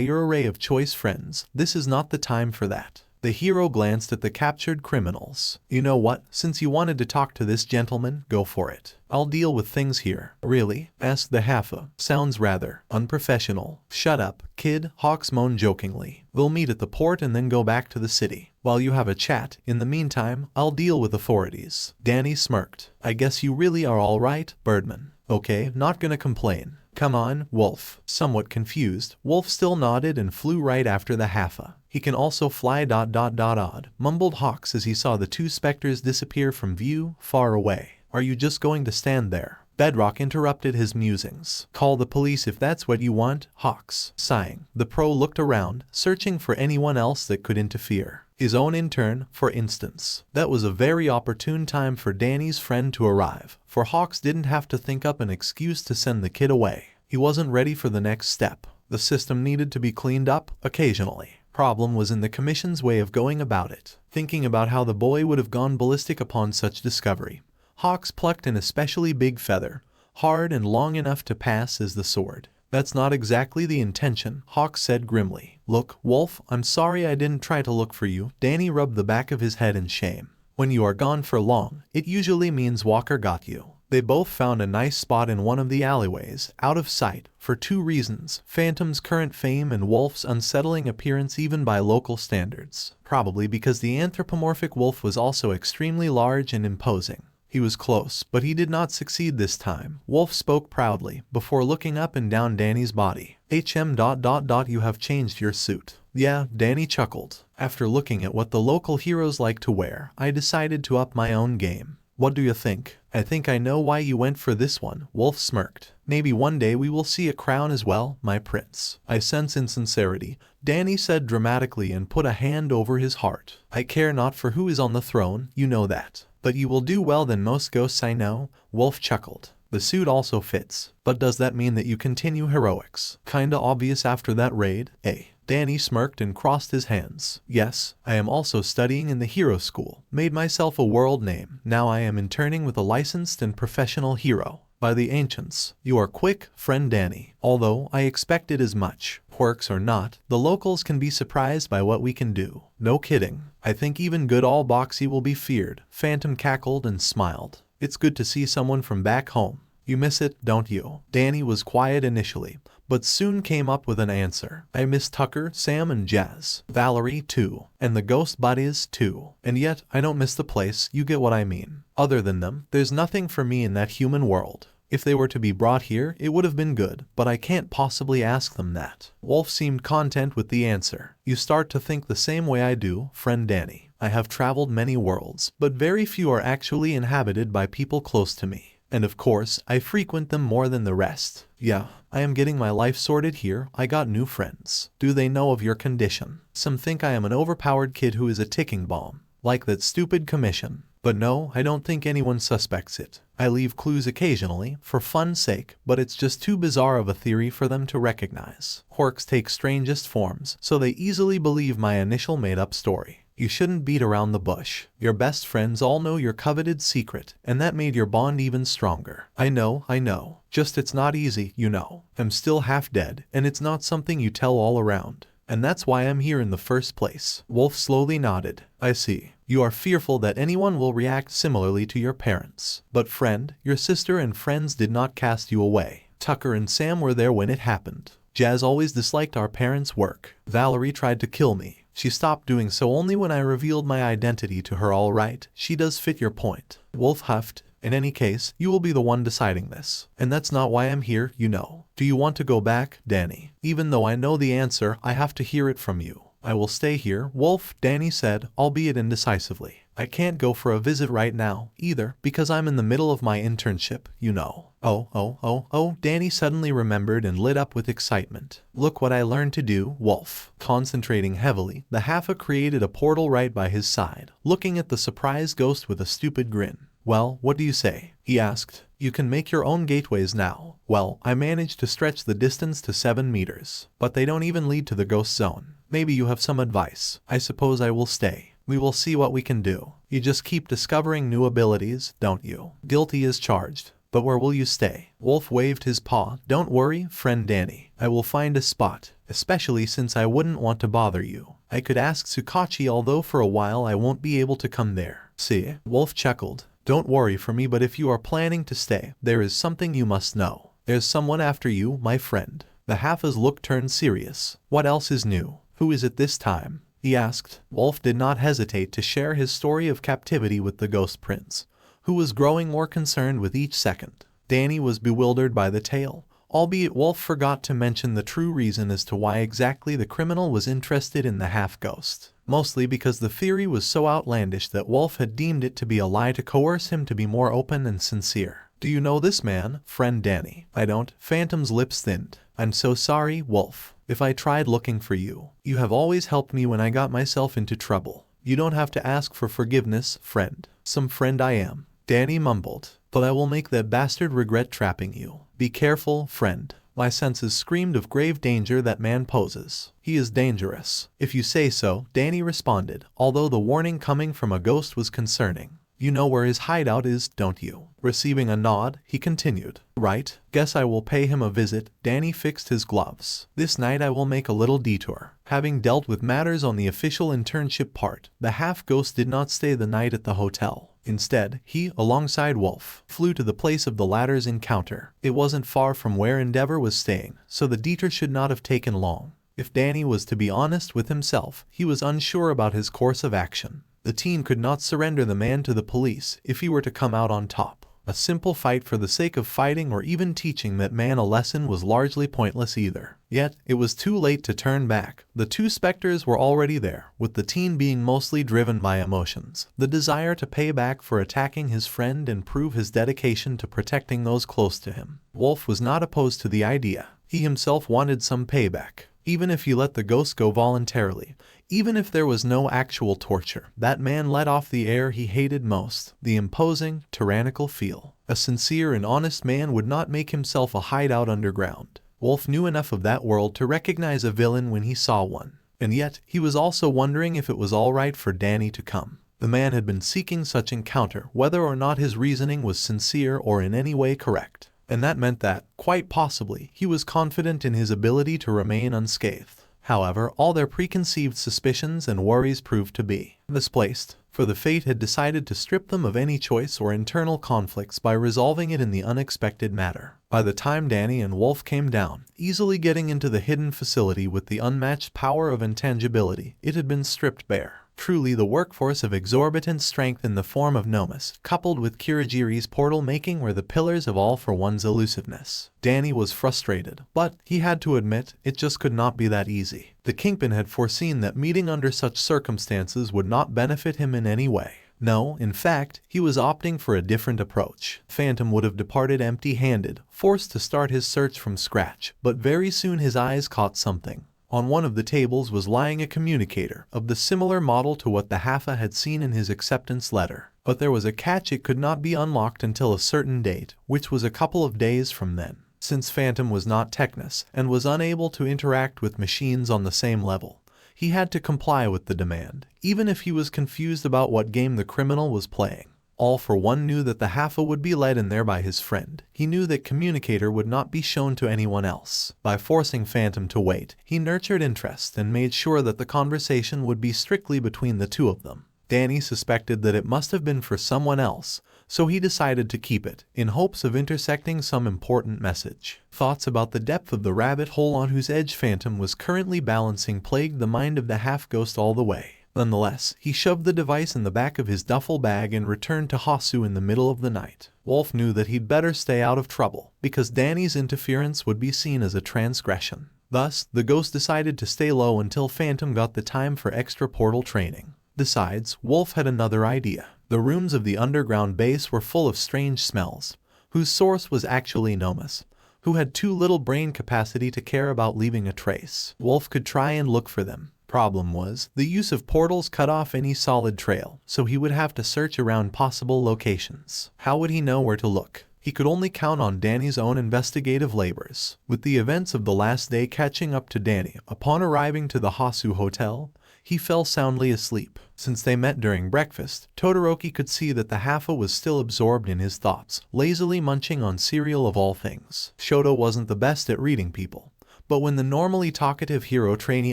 [SPEAKER 2] your array of choice friends, this is not the time for that." The hero glanced at the captured criminals. "You know what? Since you wanted to talk to this gentleman, go for it. I'll deal with things here." "Really?" asked the Halfa. "Sounds rather unprofessional." "Shut up, kid," Hawks moaned jokingly. "We'll meet at the port and then go back to the city. While you have a chat, in the meantime, I'll deal with authorities." Danny smirked. "I guess you really are all right, Birdman. Okay, not gonna complain. Come on, Wolf." Somewhat confused, Wolf still nodded and flew right after the Halfa. "He can also fly ... odd," mumbled Hawks as he saw the two specters disappear from view, far away. "Are you just going to stand there?" Bedrock interrupted his musings. "Call the police if that's what you want," Hawks, sighing. The pro looked around, searching for anyone else that could interfere. His own intern, for instance. That was a very opportune time for Danny's friend to arrive, for Hawks didn't have to think up an excuse to send the kid away. He wasn't ready for the next step. The system needed to be cleaned up, occasionally. Problem was in the commission's way of going about it. Thinking about how the boy would have gone ballistic upon such discovery, Hawks plucked an especially big feather, hard and long enough to pass as the sword. "That's not exactly the intention," Hawks said grimly. "Look, Wolf, I'm sorry I didn't try to look for you." Danny rubbed the back of his head in shame. "When you are gone for long, it usually means Walker got you." They both found a nice spot in one of the alleyways, out of sight, for two reasons: Phantom's current fame and Wolf's unsettling appearance even by local standards. Probably because the anthropomorphic Wolf was also extremely large and imposing. He was close, but he did not succeed this time. Wolf spoke proudly, before looking up and down Danny's body. You have changed your suit." "Yeah," Danny chuckled. "After looking at what the local heroes like to wear, I decided to up my own game." "What do you think?" "I think I know why you went for this one," Wolf smirked. "Maybe one day we will see a crown as well, my prince." "I sense insincerity," Danny said dramatically and put a hand over his heart. "I care not for who is on the throne, you know that. But you will do well than most ghosts I know." Wolf chuckled. "The suit also fits. But does that mean that you continue heroics? Kinda obvious after that raid, eh?" Danny smirked and crossed his hands. "Yes, I am also studying in the hero school. Made myself a world name. Now I am interning with a licensed and professional hero. By the ancients, you are quick, friend Danny. Although I expected as much. Quirks or not, the locals can be surprised by what we can do." "No kidding. I think even good old Boxy will be feared." Phantom cackled and smiled. "It's good to see someone from back home. You miss it, don't you?" Danny was quiet initially, but soon came up with an answer. "I miss Tucker, Sam and Jazz. Valerie too. And the ghost buddies too. And yet, I don't miss the place, you get what I mean. Other than them, there's nothing for me in that human world. If they were to be brought here, it would have been good, but I can't possibly ask them that." Wolf seemed content with the answer. "You start to think the same way I do, friend Danny. I have traveled many worlds, but very few are actually inhabited by people close to me. And of course, I frequent them more than the rest. Yeah, I am getting my life sorted here. I got new friends. Do they know of your condition? Some think I am an overpowered kid who is a ticking bomb, like that stupid commission. But no, I don't think anyone suspects it. I leave clues occasionally, for fun's sake, but it's just too bizarre of a theory for them to recognize. Quirks take strangest forms, so they easily believe my initial made-up story. You shouldn't beat around the bush. Your best friends all know your coveted secret, and that made your bond even stronger." I know. Just it's not easy, you know. I'm still half dead, and it's not something you tell all around. And that's why I'm here in the first place." Wolf slowly nodded. "I see. You are fearful that anyone will react similarly to your parents. But friend, your sister and friends did not cast you away. Tucker and Sam were there when it happened. Jazz always disliked our parents' work. Valerie tried to kill me. She stopped doing so only when I revealed my identity to her. All right, she does fit your point. Wolf huffed. In any case, you will be the one deciding this. And that's not why I'm here, you know. Do you want to go back, Danny? Even though I know the answer, I have to hear it from you. I will stay here, Wolf, Danny said, albeit indecisively. I can't go for a visit right now, either, because I'm in the middle of my internship, you know. Oh, Danny suddenly remembered and lit up with excitement. Look what I learned to do, Wolf. Concentrating heavily, the Halfa created a portal right by his side, looking at the surprised ghost with a stupid grin. Well, what do you say? He asked. You can make your own gateways now. Well, I managed to stretch the distance to 7 meters, but they don't even lead to the ghost zone. Maybe you have some advice. I suppose I will stay. We will see what we can do. You just keep discovering new abilities, don't you? Guilty as charged. But where will you stay? Wolf waved his paw. Don't worry, friend Danny. I will find a spot, especially since I wouldn't want to bother you. I could ask Tsukauchi, although for a while I won't be able to come there. See? Wolf chuckled. Don't worry for me, but if you are planning to stay, there is something you must know. There's someone after you, my friend. The Halfa's look turned serious. What else is new? Who is it this time? He asked. Wolf did not hesitate to share his story of captivity with the Ghost Prince, who was growing more concerned with each second. Danny was bewildered by the tale, albeit Wolf forgot to mention the true reason as to why exactly the criminal was interested in the half-ghost. Mostly because the theory was so outlandish that Wolf had deemed it to be a lie to coerce him to be more open and sincere. Do you know this man, friend Danny? I don't. Phantom's lips thinned. I'm so sorry, Wolf. If I tried looking for you, you have always helped me when I got myself into trouble. You don't have to ask for forgiveness, friend. Some friend I am. Danny mumbled. But I will make that bastard regret trapping you. Be careful, friend. My senses screamed of grave danger that man poses. He is dangerous. If you say so, Danny responded, although the warning coming from a ghost was concerning. You know where his hideout is, don't you? Receiving a nod, he continued. Right, guess I will pay him a visit. Danny fixed his gloves. This night I will make a little detour. Having dealt with matters on the official internship part, the half-ghost did not stay the night at the hotel. Instead, he, alongside Wolf, flew to the place of the latter's encounter. It wasn't far from where Endeavor was staying, so the detour should not have taken long. If Danny was to be honest with himself, he was unsure about his course of action. The teen could not surrender the man to the police if he were to come out on top. A simple fight for the sake of fighting or even teaching that man a lesson was largely pointless either. Yet, it was too late to turn back. The two specters were already there, with the teen being mostly driven by emotions. The desire to pay back for attacking his friend and prove his dedication to protecting those close to him. Wolf was not opposed to the idea. He himself wanted some payback. Even if he let the ghost go voluntarily, even if there was no actual torture, that man let off the air he hated most, the imposing, tyrannical feel. A sincere and honest man would not make himself a hideout underground. Wolf knew enough of that world to recognize a villain when he saw one. And yet, he was also wondering if it was all right for Danny to come. The man had been seeking such encounter, whether or not his reasoning was sincere or in any way correct. And that meant that, quite possibly, he was confident in his ability to remain unscathed. However, all their preconceived suspicions and worries proved to be misplaced, for the fate had decided to strip them of any choice or internal conflicts by resolving it in the unexpected manner. By the time Danny and Wolf came down, easily getting into the hidden facility with the unmatched power of intangibility, it had been stripped bare. Truly the workforce of exorbitant strength in the form of Nomus, coupled with Kirigiri's portal-making were the pillars of all for one's elusiveness. Danny was frustrated, but, he had to admit, it just could not be that easy. The Kingpin had foreseen that meeting under such circumstances would not benefit him in any way. No, in fact, he was opting for a different approach. Phantom would have departed empty-handed, forced to start his search from scratch, but very soon his eyes caught something. On one of the tables was lying a communicator, of the similar model to what the Halfa had seen in his acceptance letter. But there was a catch: it could not be unlocked until a certain date, which was a couple of days from then. Since Phantom was not Technus, and was unable to interact with machines on the same level, he had to comply with the demand, even if he was confused about what game the criminal was playing. All for one knew that the Halfa would be led in there by his friend. He knew that communicator would not be shown to anyone else. By forcing Phantom to wait, he nurtured interest and made sure that the conversation would be strictly between the two of them. Danny suspected that it must have been for someone else, so he decided to keep it, in hopes of intersecting some important message. Thoughts about the depth of the rabbit hole on whose edge Phantom was currently balancing plagued the mind of the half-ghost all the way. Nonetheless, he shoved the device in the back of his duffel bag and returned to Hasu in the middle of the night. Wolf knew that he'd better stay out of trouble, because Danny's interference would be seen as a transgression. Thus, the ghost decided to stay low until Phantom got the time for extra portal training. Besides, Wolf had another idea. The rooms of the underground base were full of strange smells, whose source was actually Nomu, who had too little brain capacity to care about leaving a trace. Wolf could try and look for them. Problem was, the use of portals cut off any solid trail, so he would have to search around possible locations. How would he know where to look? He could only count on Danny's own investigative labors. With the events of the last day catching up to Danny, upon arriving to the Hasu hotel, he fell soundly asleep. Since they met during breakfast, Todoroki could see that the Haffa was still absorbed in his thoughts, lazily munching on cereal of all things. Shoto wasn't the best at reading people, but when the normally talkative hero trainee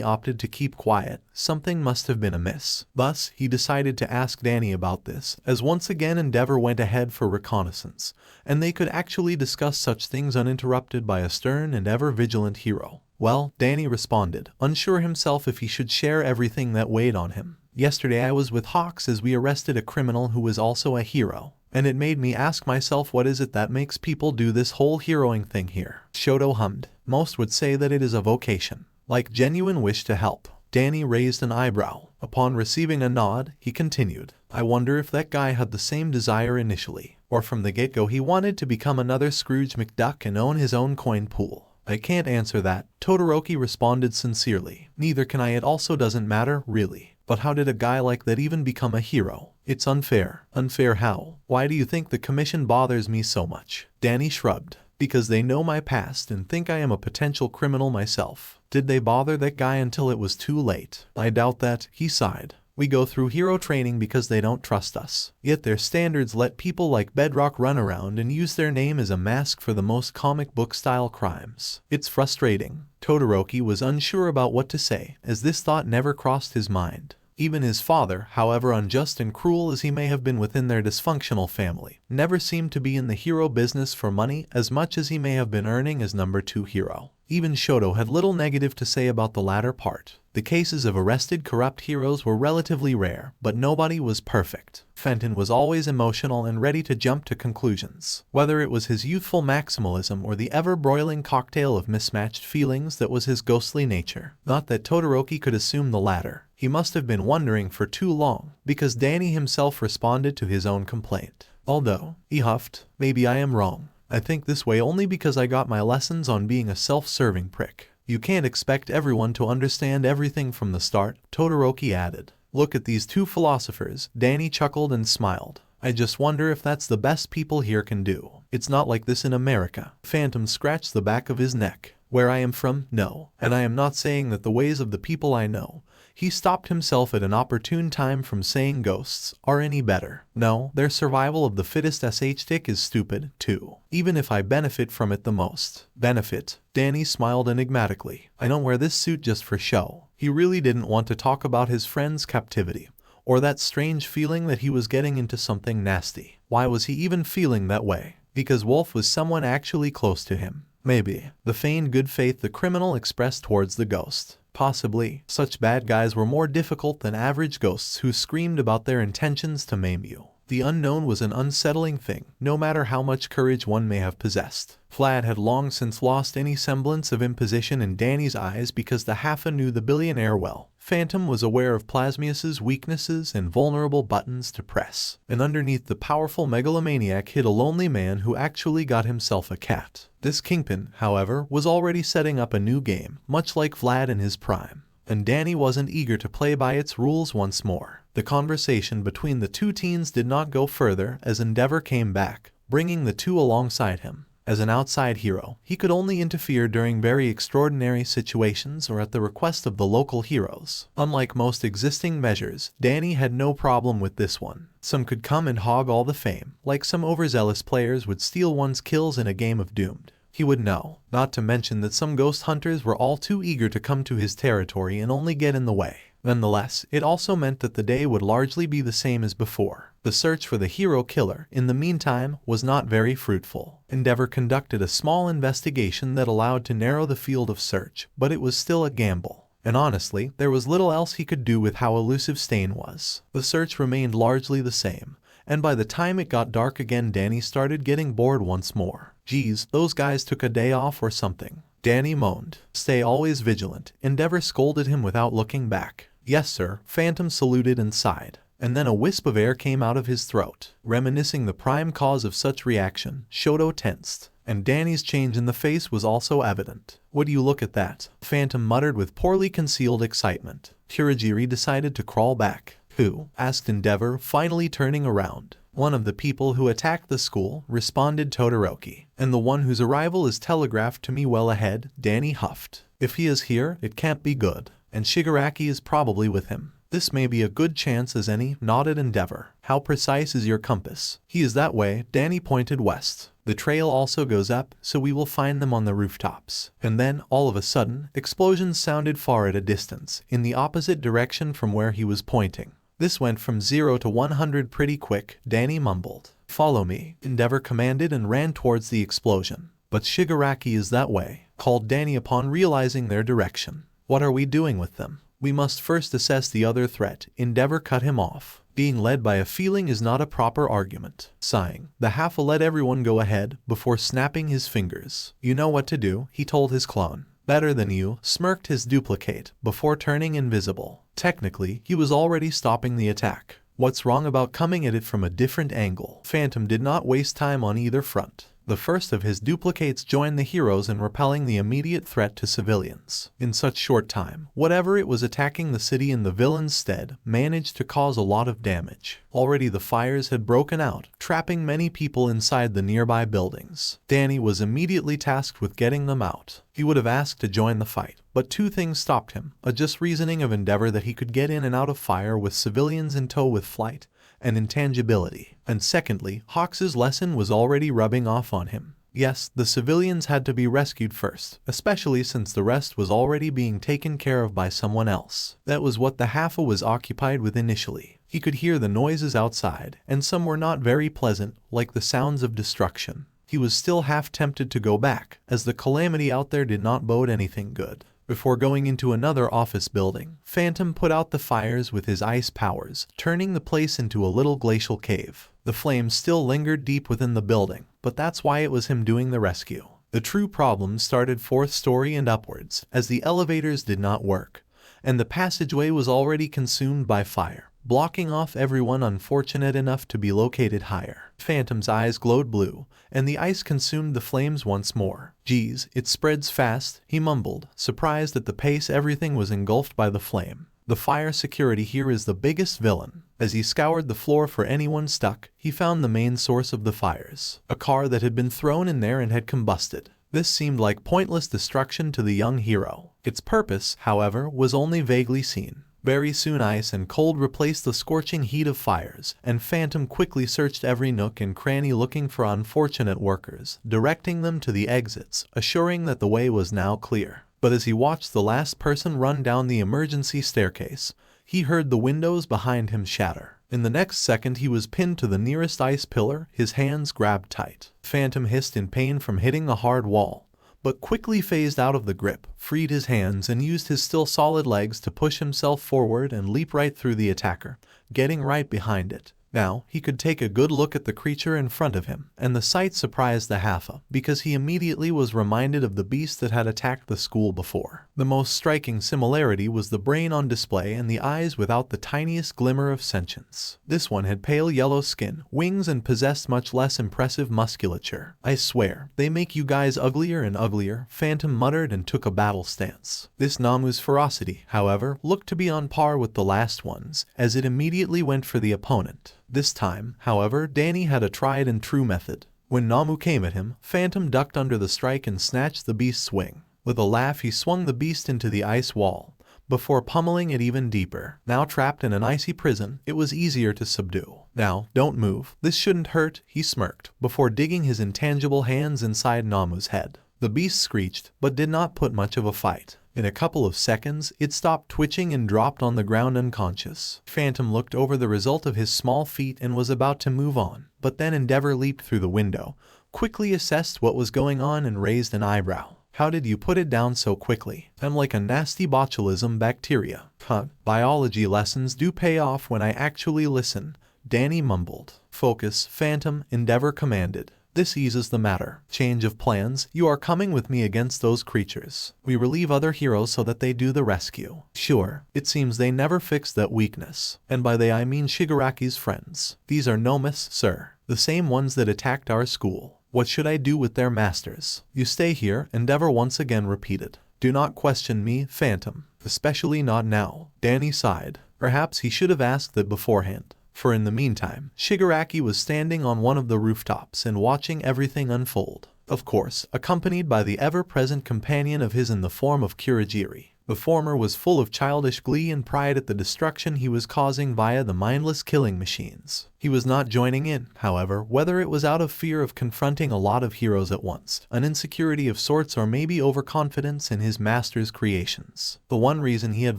[SPEAKER 2] opted to keep quiet, something must have been amiss. Thus, he decided to ask Danny about this, as once again Endeavor went ahead for reconnaissance, and they could actually discuss such things uninterrupted by a stern and ever-vigilant hero. Well, Danny responded, unsure himself if he should share everything that weighed on him. Yesterday I was with Hawks as we arrested a criminal who was also a hero, and it made me ask myself, what is it that makes people do this whole heroing thing here? Shoto hummed. Most would say that it is a vocation, like genuine wish to help. Danny raised an eyebrow. Upon receiving a nod, he continued, I wonder if that guy had the same desire initially, or from the get-go he wanted to become another Scrooge McDuck and own his own coin pool. I can't answer that, Todoroki responded sincerely. Neither can I, it also doesn't matter, really. But how did a guy like that even become a hero? It's unfair. Unfair how? Why do you think the commission bothers me so much? Danny shrugged. Because they know my past and think I am a potential criminal myself. Did they bother that guy until it was too late? I doubt that, he sighed. We go through hero training because they don't trust us. Yet their standards let people like Bedrock run around and use their name as a mask for the most comic book style crimes. It's frustrating. Todoroki was unsure about what to say, as this thought never crossed his mind. Even his father, however unjust and cruel as he may have been within their dysfunctional family, never seemed to be in the hero business for money as much as he may have been earning as number 2 hero. Even Shoto had little negative to say about the latter part. The cases of arrested corrupt heroes were relatively rare, but nobody was perfect. Fenton was always emotional and ready to jump to conclusions. Whether it was his youthful maximalism or the ever-broiling cocktail of mismatched feelings that was his ghostly nature. Not that Todoroki could assume the latter. He must have been wondering for too long, because Danny himself responded to his own complaint. Although, he huffed, maybe I am wrong. I think this way only because I got my lessons on being a self-serving prick. You can't expect everyone to understand everything from the start, Todoroki added. Look at these two philosophers, Danny chuckled and smiled. I just wonder if that's the best people here can do. It's not like this in America. Phantom scratched the back of his neck. Where I am from, no. And I am not saying that the ways of the people I know, he stopped himself at an opportune time from saying ghosts, are any better. No, their survival of the fittest tick is stupid, too. Even if I benefit from it the most. Benefit? Danny smiled enigmatically. I don't wear this suit just for show. He really didn't want to talk about his friend's captivity, or that strange feeling that he was getting into something nasty. Why was he even feeling that way? Because Wolf was someone actually close to him. Maybe. The feigned good faith the criminal expressed towards the ghost. Possibly. Such bad guys were more difficult than average ghosts who screamed about their intentions to maim you. The unknown was an unsettling thing, no matter how much courage one may have possessed. Vlad had long since lost any semblance of imposition in Danny's eyes because the Haffa knew the billionaire well. Phantom was aware of Plasmius's weaknesses and vulnerable buttons to press, and underneath the powerful megalomaniac hid a lonely man who actually got himself a cat. This kingpin, however, was already setting up a new game, much like Vlad in his prime, and Danny wasn't eager to play by its rules once more. The conversation between the two teens did not go further as Endeavor came back, bringing the two alongside him. As an outside hero, he could only interfere during very extraordinary situations or at the request of the local heroes. Unlike most existing measures, Danny had no problem with this one. Some could come and hog all the fame, like some overzealous players would steal one's kills in a game of Doomed. He would know, not to mention that some ghost hunters were all too eager to come to his territory and only get in the way. Nonetheless, it also meant that the day would largely be the same as before. The search for the hero killer, in the meantime, was not very fruitful. Endeavor conducted a small investigation that allowed to narrow the field of search, but it was still a gamble. And honestly, there was little else he could do with how elusive Stain was. The search remained largely the same, and by the time it got dark again, Danny started getting bored once more. Geez, those guys took a day off or something. Danny moaned. Stay always vigilant. Endeavor scolded him without looking back. Yes, sir. Phantom saluted and sighed. And then a wisp of air came out of his throat, reminiscing the prime cause of such reaction. Shoto tensed, and Danny's change in the face was also evident. Would you look at that? Phantom muttered with poorly concealed excitement. Kurogiri decided to crawl back. Who? Asked Endeavor, finally turning around. One of the people who attacked the school, responded Todoroki. And the one whose arrival is telegraphed to me well ahead, Danny huffed. If he is here, it can't be good. And Shigaraki is probably with him. This may be a good chance as any, nodded Endeavor. How precise is your compass? He is that way. Danny pointed west. The trail also goes up, so we will find them on the rooftops. And then, all of a sudden, explosions sounded far at a distance, in the opposite direction from where he was pointing. This went from 0 to 100 pretty quick, Danny mumbled. Follow me, Endeavor commanded and ran towards the explosion. But Shigaraki is that way, called Danny upon realizing their direction. What are we doing with them? We must first assess the other threat. Endeavor cut him off. Being led by a feeling is not a proper argument. Sighing, the half let everyone go ahead, before snapping his fingers. You know what to do, he told his clone. Better than you, smirked his duplicate, before turning invisible. Technically, he was already stopping the attack. What's wrong about coming at it from a different angle? Phantom did not waste time on either front. The first of his duplicates joined the heroes in repelling the immediate threat to civilians. In such short time, whatever it was attacking the city in the villain's stead managed to cause a lot of damage. Already the fires had broken out, trapping many people inside the nearby buildings. Danny was immediately tasked with getting them out. He would have asked to join the fight, but two things stopped him: a just reasoning of Endeavor that he could get in and out of fire with civilians in tow with flight, and intangibility. And secondly, Hawks's lesson was already rubbing off on him. Yes, the civilians had to be rescued first, especially since the rest was already being taken care of by someone else. That was what the Haffa was occupied with initially. He could hear the noises outside, and some were not very pleasant, like the sounds of destruction. He was still half tempted to go back, as the calamity out there did not bode anything good. Before going into another office building, Phantom put out the fires with his ice powers, turning the place into a little glacial cave. The flames still lingered deep within the building, but that's why it was him doing the rescue. The true problem started 4th story and upwards, as the elevators did not work, and the passageway was already consumed by fire, blocking off everyone unfortunate enough to be located higher. Phantom's eyes glowed blue, and the ice consumed the flames once more. Geez, it spreads fast, he mumbled, surprised at the pace everything was engulfed by the flame. The fire security here is the biggest villain. As he scoured the floor for anyone stuck, he found the main source of the fires, a car that had been thrown in there and had combusted. This seemed like pointless destruction to the young hero. Its purpose, however, was only vaguely seen. Very soon ice and cold replaced the scorching heat of fires, and Phantom quickly searched every nook and cranny looking for unfortunate workers, directing them to the exits, assuring that the way was now clear. But as he watched the last person run down the emergency staircase, he heard the windows behind him shatter. In the next second he was pinned to the nearest ice pillar, his hands grabbed tight. Phantom hissed in pain from hitting the hard wall, but quickly phased out of the grip, freed his hands and used his still solid legs to push himself forward and leap right through the attacker, getting right behind it. Now, he could take a good look at the creature in front of him, and the sight surprised the Haffa, because he immediately was reminded of the beast that had attacked the school before. The most striking similarity was the brain on display and the eyes without the tiniest glimmer of sentience. This one had pale yellow skin, wings, and possessed much less impressive musculature. I swear, they make you guys uglier and uglier, Phantom muttered and took a battle stance. This Nomu's ferocity, however, looked to be on par with the last one's, as it immediately went for the opponent. This time, however, Danny had a tried and true method. When Nomu came at him, Phantom ducked under the strike and snatched the beast's wing. With a laugh he swung the beast into the ice wall, before pummeling it even deeper. Now trapped in an icy prison, it was easier to subdue. Now, don't move. This shouldn't hurt, he smirked, before digging his intangible hands inside Nomu's head. The beast screeched, but did not put much of a fight. In a couple of seconds, it stopped twitching and dropped on the ground unconscious. Phantom looked over the result of his small feat and was about to move on, but then Endeavor leaped through the window, quickly assessed what was going on and raised an eyebrow. How did you put it down so quickly? I'm like a nasty botulism bacteria. Huh, biology lessons do pay off when I actually listen, Danny mumbled. Focus, Phantom, Endeavor commanded. This eases the matter. Change of plans, you are coming with me against those creatures. We relieve other heroes so that they do the rescue. Sure, it seems they never fixed that weakness. And by they I mean Shigaraki's friends. These are Nomus, sir. The same ones that attacked our school. What should I do with their masters? You stay here, Endeavor once again repeated. Do not question me, Phantom. Especially not now. Danny sighed. Perhaps he should have asked that beforehand. For in the meantime, Shigaraki was standing on one of the rooftops and watching everything unfold. Of course, accompanied by the ever-present companion of his in the form of Kurogiri. The former was full of childish glee and pride at the destruction he was causing via the mindless killing machines. He was not joining in, however, whether it was out of fear of confronting a lot of heroes at once, an insecurity of sorts, or maybe overconfidence in his master's creations. The one reason he had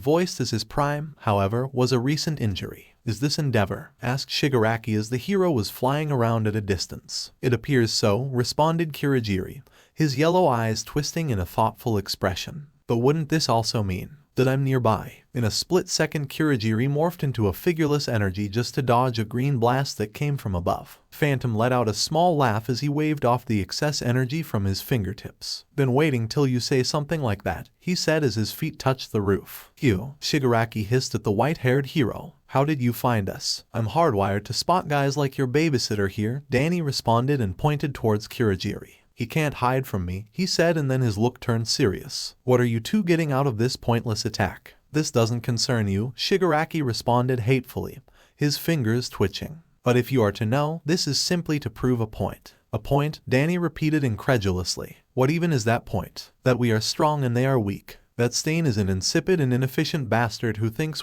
[SPEAKER 2] voiced as his prime, however, was a recent injury. Is this Endeavor? Asked Shigaraki as the hero was flying around at a distance. It appears so, responded Kurogiri, his yellow eyes twisting in a thoughtful expression. But wouldn't this also mean that I'm nearby? In a split second, Kurogiri morphed into a figureless energy just to dodge a green blast that came from above. Phantom let out a small laugh as he waved off the excess energy from his fingertips. Been waiting till you say something like that, he said as his feet touched the roof. Phew, Shigaraki hissed at the white-haired hero. How did you find us? I'm hardwired to spot guys like your babysitter here, Danny responded and pointed towards Kurogiri. He can't hide from me, he said, and then his look turned serious. What are you two getting out of this pointless attack? This doesn't concern you, Shigaraki responded hatefully, his fingers twitching. But if you are to know, this is simply to prove a point. A point? Danny repeated incredulously. What even is that point? That we are strong and they are weak. That Stain is an insipid and inefficient bastard who thinks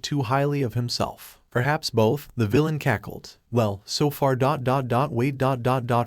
[SPEAKER 2] too highly of himself. Perhaps both, the villain cackled. Well, so far wait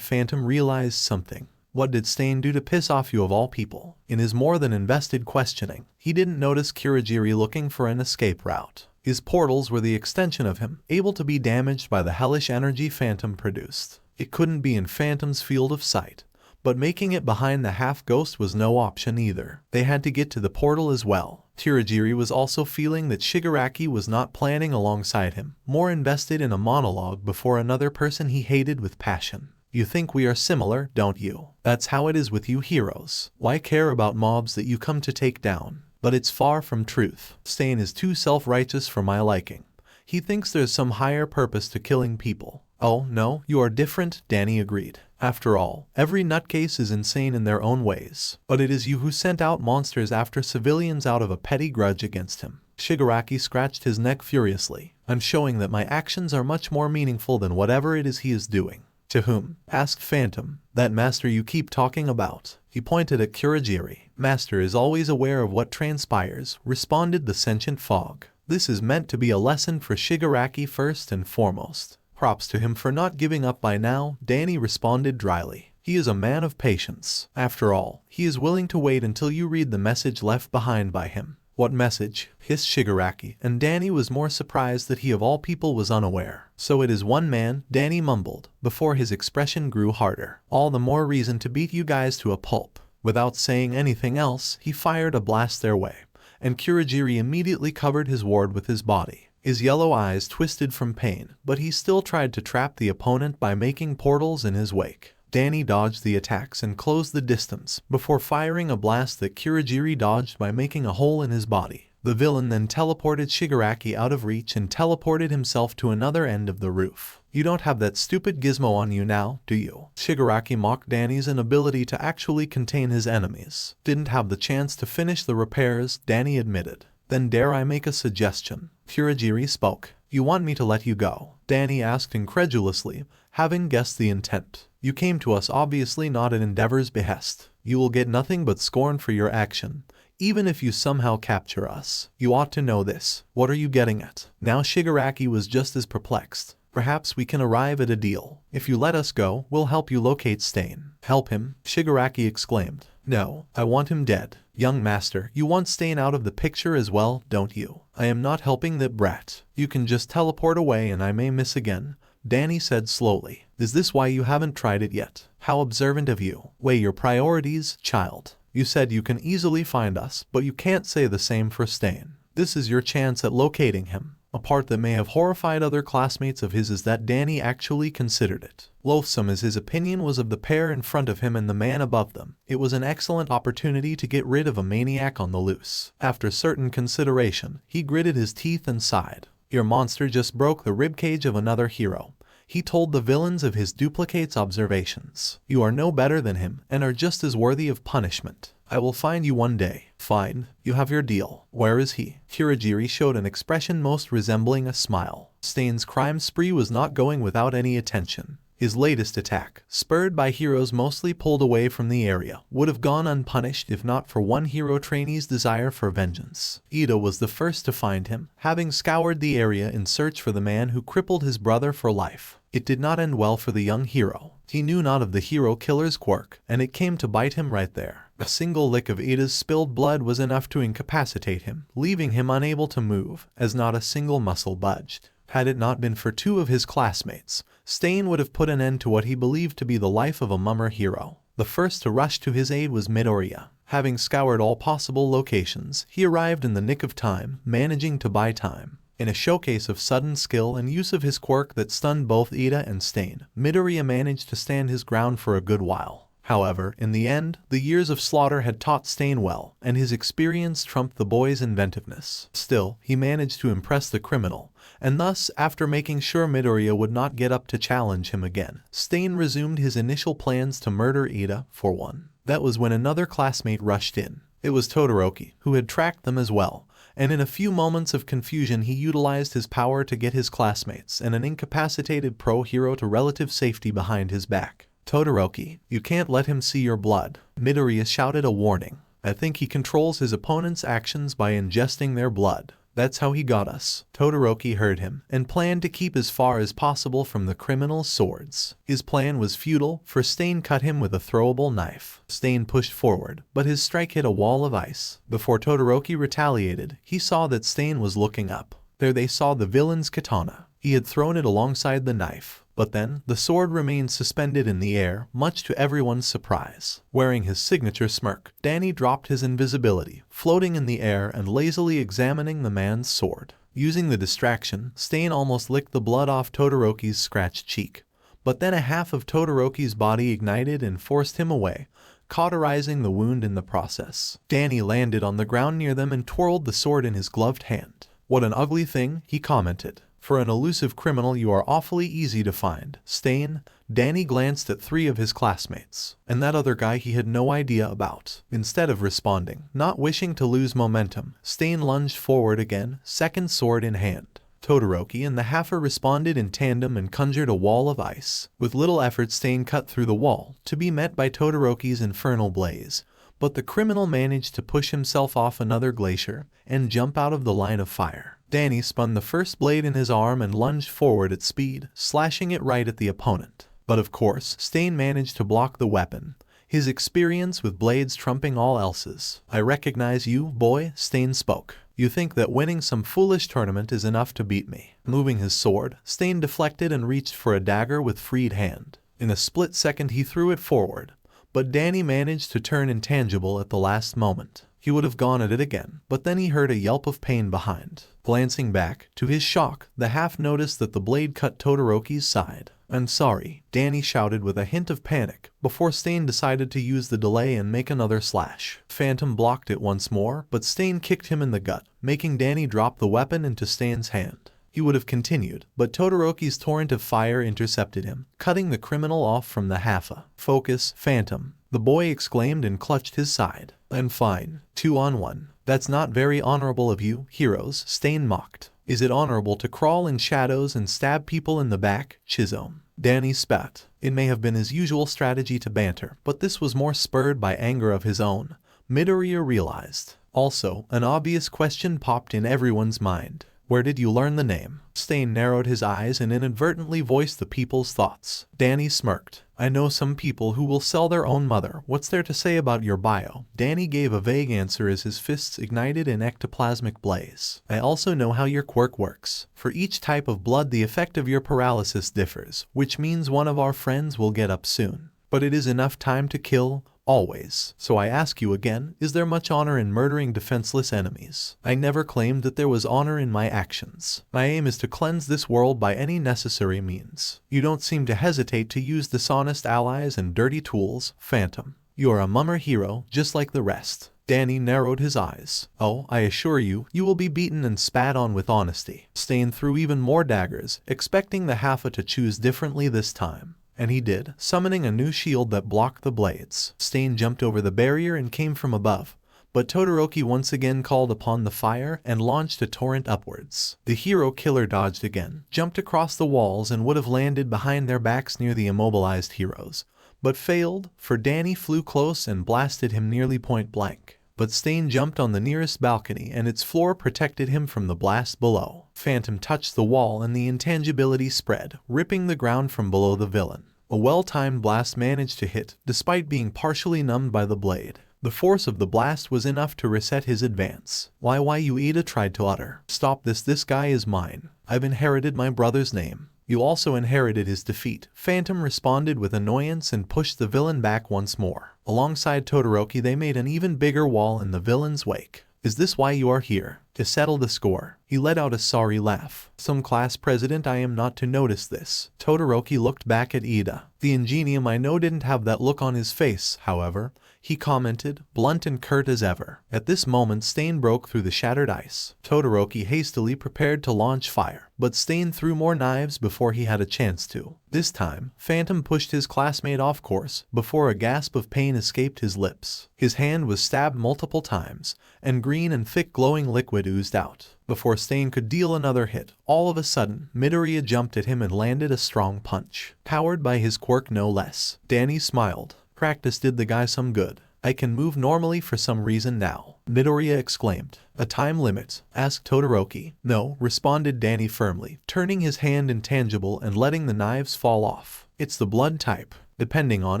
[SPEAKER 2] Phantom realized something. What did Stain do to piss off you of all people? In his more than invested questioning, he didn't notice Kurogiri looking for an escape route. His portals were the extension of him, able to be damaged by the hellish energy Phantom produced. It couldn't be in Phantom's field of sight. But making it behind the half-ghost was no option either. They had to get to the portal as well. Kurogiri was also feeling that Shigaraki was not planning alongside him, more invested in a monologue before another person he hated with passion. You think we are similar, don't you? That's how it is with you heroes. Why care about mobs that you come to take down? But it's far from truth. Stain is too self-righteous for my liking. He thinks there's some higher purpose to killing people. Oh, no, you are different, Danny agreed. After all, every nutcase is insane in their own ways. But it is you who sent out monsters after civilians out of a petty grudge against him. Shigaraki scratched his neck furiously. I'm showing that my actions are much more meaningful than whatever it is he is doing. To whom? Asked Phantom. That master you keep talking about. He pointed at Kurogiri. Master is always aware of what transpires, responded the sentient fog. This is meant to be a lesson for Shigaraki first and foremost. Props to him for not giving up by now, Danny responded dryly. He is a man of patience. After all, he is willing to wait until you read the message left behind by him. What message? Hissed Shigaraki, and Danny was more surprised that he of all people was unaware. So it is one man, Danny mumbled, before his expression grew harder. All the more reason to beat you guys to a pulp. Without saying anything else, he fired a blast their way, and Kurogiri immediately covered his ward with his body. His yellow eyes twisted from pain, but he still tried to trap the opponent by making portals in his wake. Danny dodged the attacks and closed the distance, before firing a blast that Kurogiri dodged by making a hole in his body. The villain then teleported Shigaraki out of reach and teleported himself to another end of the roof. You don't have that stupid gizmo on you now, do you? Shigaraki mocked Danny's inability to actually contain his enemies. Didn't have the chance to finish the repairs, Danny admitted. Then dare I make a suggestion? Kurogiri spoke. You want me to let you go? Danny asked incredulously, having guessed the intent. You came to us obviously not at Endeavor's behest. You will get nothing but scorn for your action, even if you somehow capture us. You ought to know this. What are you getting at? Now Shigaraki was just as perplexed. Perhaps we can arrive at a deal. If you let us go, we'll help you locate Stain. Help him? Shigaraki exclaimed. No, I want him dead. Young master, you want Stain out of the picture as well, don't you? I am not helping that brat. You can just teleport away and I may miss again, Danny said slowly. Is this why you haven't tried it yet? How observant of you. Weigh your priorities, child. You said you can easily find us, but you can't say the same for Stain. This is your chance at locating him. A part that may have horrified other classmates of his is that Danny actually considered it. Loathsome as his opinion was of the pair in front of him and the man above them, it was an excellent opportunity to get rid of a maniac on the loose. After certain consideration, he gritted his teeth and sighed. Your monster just broke the ribcage of another hero. He told the villains of his duplicate's observations. You are no better than him and are just as worthy of punishment. I will find you one day. Fine, you have your deal. Where is he? Kurogiri showed an expression most resembling a smile. Stain's crime spree was not going without any attention. His latest attack, spurred by heroes mostly pulled away from the area, would have gone unpunished if not for one hero trainee's desire for vengeance. Ida was the first to find him, having scoured the area in search for the man who crippled his brother for life. It did not end well for the young hero. He knew not of the hero killer's quirk, and it came to bite him right there. A single lick of Ida's spilled blood was enough to incapacitate him, leaving him unable to move, as not a single muscle budged. Had it not been for two of his classmates, Stain would have put an end to what he believed to be the life of a mummer hero. The first to rush to his aid was Midoriya. Having scoured all possible locations, he arrived in the nick of time, managing to buy time. In a showcase of sudden skill and use of his quirk that stunned both Ida and Stain, Midoriya managed to stand his ground for a good while. However, in the end, the years of slaughter had taught Stain well, and his experience trumped the boy's inventiveness. Still, he managed to impress the criminal, and thus, after making sure Midoriya would not get up to challenge him again, Stain resumed his initial plans to murder Ida, for one. That was when another classmate rushed in. It was Todoroki, who had tracked them as well, and in a few moments of confusion he utilized his power to get his classmates and an incapacitated pro-hero to relative safety behind his back. Todoroki, you can't let him see your blood. Midoriya shouted a warning. I think he controls his opponent's actions by ingesting their blood. That's how he got us. Todoroki heard him and planned to keep as far as possible from the criminal's swords. His plan was futile, for Stain cut him with a throwable knife. Stain pushed forward, but his strike hit a wall of ice. Before Todoroki retaliated, he saw that Stain was looking up. There they saw the villain's katana. He had thrown it alongside the knife. But then, the sword remained suspended in the air, much to everyone's surprise. Wearing his signature smirk, Danny dropped his invisibility, floating in the air and lazily examining the man's sword. Using the distraction, Stain almost licked the blood off Todoroki's scratched cheek. But then a half of Todoroki's body ignited and forced him away, cauterizing the wound in the process. Danny landed on the ground near them and twirled the sword in his gloved hand. What an ugly thing, he commented. For an elusive criminal you are awfully easy to find. Stain. Danny glanced at three of his classmates, and that other guy he had no idea about. Instead of responding, not wishing to lose momentum, Stain lunged forward again, second sword in hand. Todoroki and the halfer responded in tandem and conjured a wall of ice. With little effort Stain cut through the wall, to be met by Todoroki's infernal blaze. But the criminal managed to push himself off another glacier and jump out of the line of fire. Danny spun the first blade in his arm and lunged forward at speed, slashing it right at the opponent. But of course, Stain managed to block the weapon, his experience with blades trumping all else's. I recognize you, boy, Stain spoke. You think that winning some foolish tournament is enough to beat me. Moving his sword, Stain deflected and reached for a dagger with freed hand. In a split second he threw it forward, but Danny managed to turn intangible at the last moment. He would have gone at it again, but then he heard a yelp of pain behind. Glancing back, to his shock, the half noticed that the blade cut Todoroki's side. I'm sorry, Danny shouted with a hint of panic, before Stain decided to use the delay and make another slash. Phantom blocked it once more, but Stain kicked him in the gut, making Danny drop the weapon into Stain's hand. He would have continued, but Todoroki's torrent of fire intercepted him, cutting the criminal off from the halfa. Focus, Phantom, the boy exclaimed and clutched his side. I'm fine. 2-on-1. That's not very honorable of you, heroes, Stain mocked. Is it honorable to crawl in shadows and stab people in the back, Chisholm? Danny spat. It may have been his usual strategy to banter, but this was more spurred by anger of his own, Midoriya realized. Also, an obvious question popped in everyone's mind. Where did you learn the name? Stain narrowed his eyes and inadvertently voiced the people's thoughts. Danny smirked. I know some people who will sell their own mother. What's there to say about your bio? Danny gave a vague answer as his fists ignited in ectoplasmic blaze. I also know how your quirk works. For each type of blood, the effect of your paralysis differs, which means one of our friends will get up soon. But it is enough time to kill, always. So I ask you again, is there much honor in murdering defenseless enemies? I never claimed that there was honor in my actions. My aim is to cleanse this world by any necessary means. You don't seem to hesitate to use dishonest allies and dirty tools, Phantom. You are a mummer hero, just like the rest. Danny narrowed his eyes. Oh, I assure you, you will be beaten and spat on with honesty. Stain threw even more daggers, expecting the Halfa to choose differently this time. And he did, summoning a new shield that blocked the blades. Stain jumped over the barrier and came from above, but Todoroki once again called upon the fire and launched a torrent upwards. The hero killer dodged again, jumped across the walls and would have landed behind their backs near the immobilized heroes, but failed, for Danny flew close and blasted him nearly point blank. But Stain jumped on the nearest balcony and its floor protected him from the blast below. Phantom touched the wall and the intangibility spread, ripping the ground from below the villain. A well-timed blast managed to hit, despite being partially numbed by the blade. The force of the blast was enough to reset his advance. Why you Ida tried to utter. Stop this guy is mine. I've inherited my brother's name. You also inherited his defeat. Phantom responded with annoyance and pushed the villain back once more. Alongside Todoroki, they made an even bigger wall in the villain's wake. Is this why you are here? To settle the score. He let out a sorry laugh. Some class president I am not to notice this. Todoroki looked back at Ida. The ingenium I know didn't have that look on his face, however. He commented, blunt and curt as ever. At this moment, Stain broke through the shattered ice. Todoroki hastily prepared to launch fire, but Stain threw more knives before he had a chance to. This time, Phantom pushed his classmate off course before a gasp of pain escaped his lips. His hand was stabbed multiple times, and green and thick glowing liquid oozed out. Before Stain could deal another hit, all of a sudden, Midoriya jumped at him and landed a strong punch. Powered by his quirk no less. Danny smiled. Practice did the guy some good. I can move normally for some reason now. Midoriya exclaimed. A time limit? Asked Todoroki. No, responded Danny firmly, turning his hand intangible and letting the knives fall off. It's the blood type. Depending on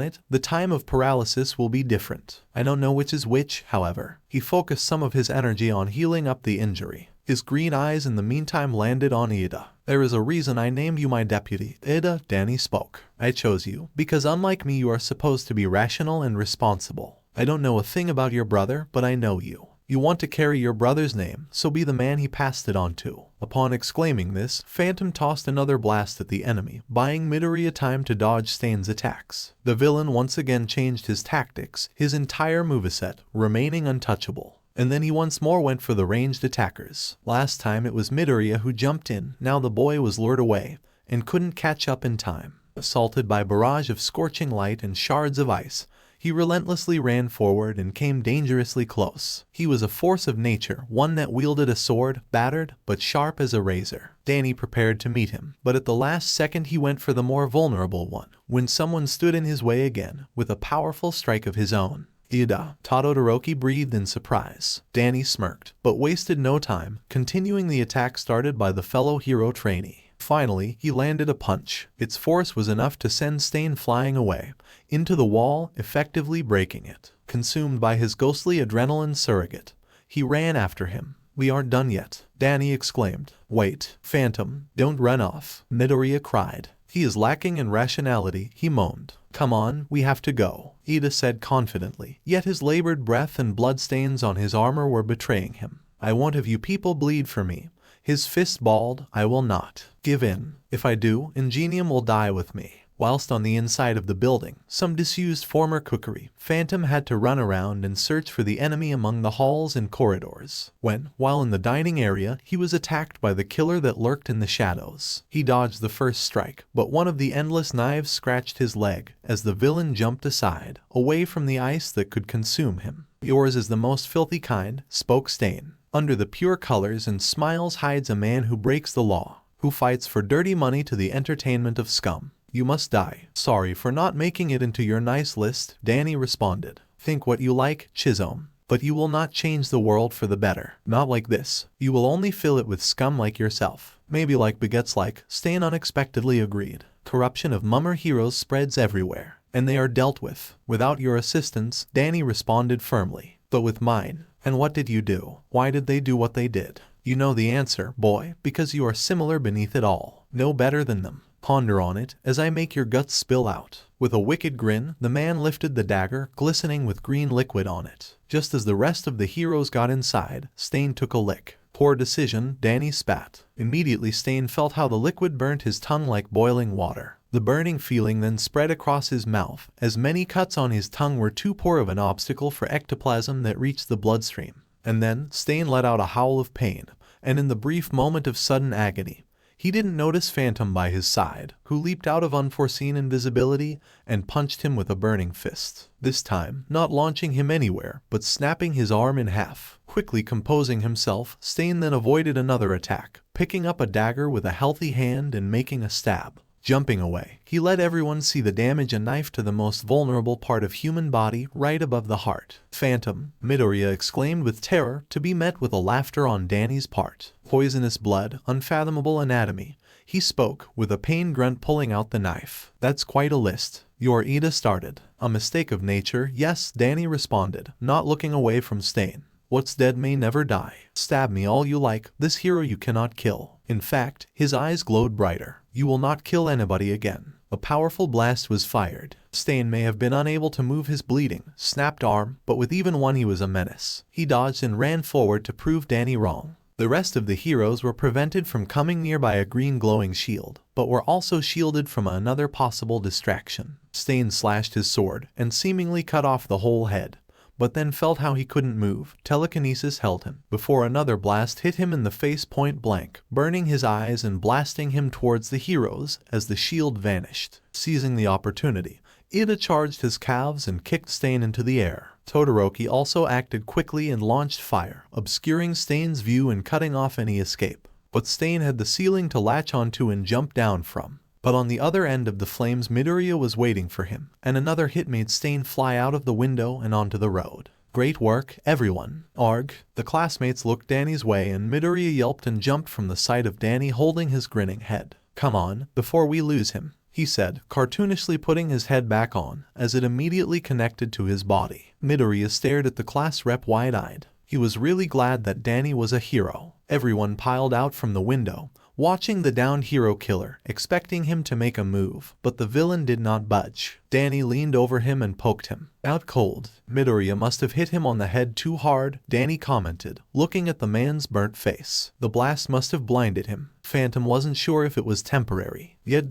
[SPEAKER 2] it, the time of paralysis will be different. I don't know which is which, however. He focused some of his energy on healing up the injury. His green eyes in the meantime landed on Ida. There is a reason I named you my deputy. Ida, Danny spoke. I chose you because unlike me you are supposed to be rational and responsible. I don't know a thing about your brother, but I know you. You want to carry your brother's name, so be the man he passed it on to. Upon exclaiming this, Phantom tossed another blast at the enemy, buying Midoriya time to dodge Stain's attacks. The villain once again changed his tactics, his entire moveset remaining untouchable. And then he once more went for the ranged attackers. Last time it was Midoriya who jumped in, now the boy was lured away, and couldn't catch up in time. Assaulted by a barrage of scorching light and shards of ice, he relentlessly ran forward and came dangerously close. He was a force of nature, one that wielded a sword, battered, but sharp as a razor. Danny prepared to meet him, but at the last second he went for the more vulnerable one, when someone stood in his way again, with a powerful strike of his own. Ida. Todoroki breathed in surprise. Danny smirked, but wasted no time, continuing the attack started by the fellow hero trainee. Finally, he landed a punch. Its force was enough to send Stain flying away, into the wall, effectively breaking it. Consumed by his ghostly adrenaline surrogate, he ran after him. We aren't done yet, Danny exclaimed. Wait, Phantom, don't run off, Midoriya cried. He is lacking in rationality, he moaned. Come on, we have to go, Ida said confidently, yet his labored breath and bloodstains on his armor were betraying him. I won't have you people bleed for me. His fist balled. I will not give in. If I do, Ingenium will die with me. Whilst on the inside of the building, some disused former cookery, Phantom had to run around and search for the enemy among the halls and corridors. While in the dining area, he was attacked by the killer that lurked in the shadows. He dodged the first strike, but one of the endless knives scratched his leg as the villain jumped aside, away from the ice that could consume him. Yours is the most filthy kind, spoke Stain. Under the pure colors and smiles hides a man who breaks the law, who fights for dirty money to the entertainment of scum. You must die. Sorry for not making it into your nice list, Danny responded. Think what you like, Chisholm. But you will not change the world for the better. Not like this. You will only fill it with scum like yourself. Maybe like baguettes like, Stain unexpectedly agreed. Corruption of mummer heroes spreads everywhere, and they are dealt with. Without your assistance, Danny responded firmly. But with mine. And what did you do? Why did they do what they did? You know the answer, boy, because you are similar beneath it all. No better than them. Ponder on it, as I make your guts spill out. With a wicked grin, the man lifted the dagger, glistening with green liquid on it. Just as the rest of the heroes got inside, Stain took a lick. Poor decision, Danny spat. Immediately Stain felt how the liquid burnt his tongue like boiling water. The burning feeling then spread across his mouth, as many cuts on his tongue were too poor of an obstacle for ectoplasm that reached the bloodstream. And then, Stain let out a howl of pain, and in the brief moment of sudden agony, he didn't notice Phantom by his side, who leaped out of unforeseen invisibility and punched him with a burning fist. This time, not launching him anywhere, but snapping his arm in half. Quickly composing himself, Stain then avoided another attack, picking up a dagger with a healthy hand and making a stab. Jumping away, he let everyone see the damage a knife to the most vulnerable part of human body right above the heart. Phantom, Midoriya exclaimed with terror, to be met with a laughter on Danny's part. Poisonous blood, unfathomable anatomy. He spoke, with a pain grunt pulling out the knife. That's quite a list. Your Ida started. A mistake of nature, yes, Danny responded, not looking away from Stain. What's dead may never die. Stab me all you like, this hero you cannot kill. In fact, his eyes glowed brighter. You will not kill anybody again. A powerful blast was fired. Stain may have been unable to move his bleeding, snapped arm, but with even one he was a menace. He dodged and ran forward to prove Danny wrong. The rest of the heroes were prevented from coming near by a green glowing shield, but were also shielded from another possible distraction. Stain slashed his sword and seemingly cut off the whole head, but then felt how he couldn't move. Telekinesis held him, before another blast hit him in the face point blank, burning his eyes and blasting him towards the heroes as the shield vanished. Seizing the opportunity, Ida charged his calves and kicked Stain into the air. Todoroki also acted quickly and launched fire, obscuring Stain's view and cutting off any escape. But Stain had the ceiling to latch onto and jump down from. But on the other end of the flames, Midoriya was waiting for him, and another hit made Stain fly out of the window and onto the road. Great work, everyone. Arg. The classmates looked Danny's way and Midoriya yelped and jumped from the sight of Danny holding his grinning head. Come on, before we lose him, he said, cartoonishly putting his head back on, as it immediately connected to his body. Midoriya stared at the class rep wide-eyed. He was really glad that Danny was a hero. Everyone piled out from the window, watching the downed hero killer, expecting him to make a move, but the villain did not budge. Danny leaned over him and poked him. Out cold. Midoriya must have hit him on the head too hard, Danny commented, looking at the man's burnt face. The blast must have blinded him. Phantom wasn't sure if it was temporary, yet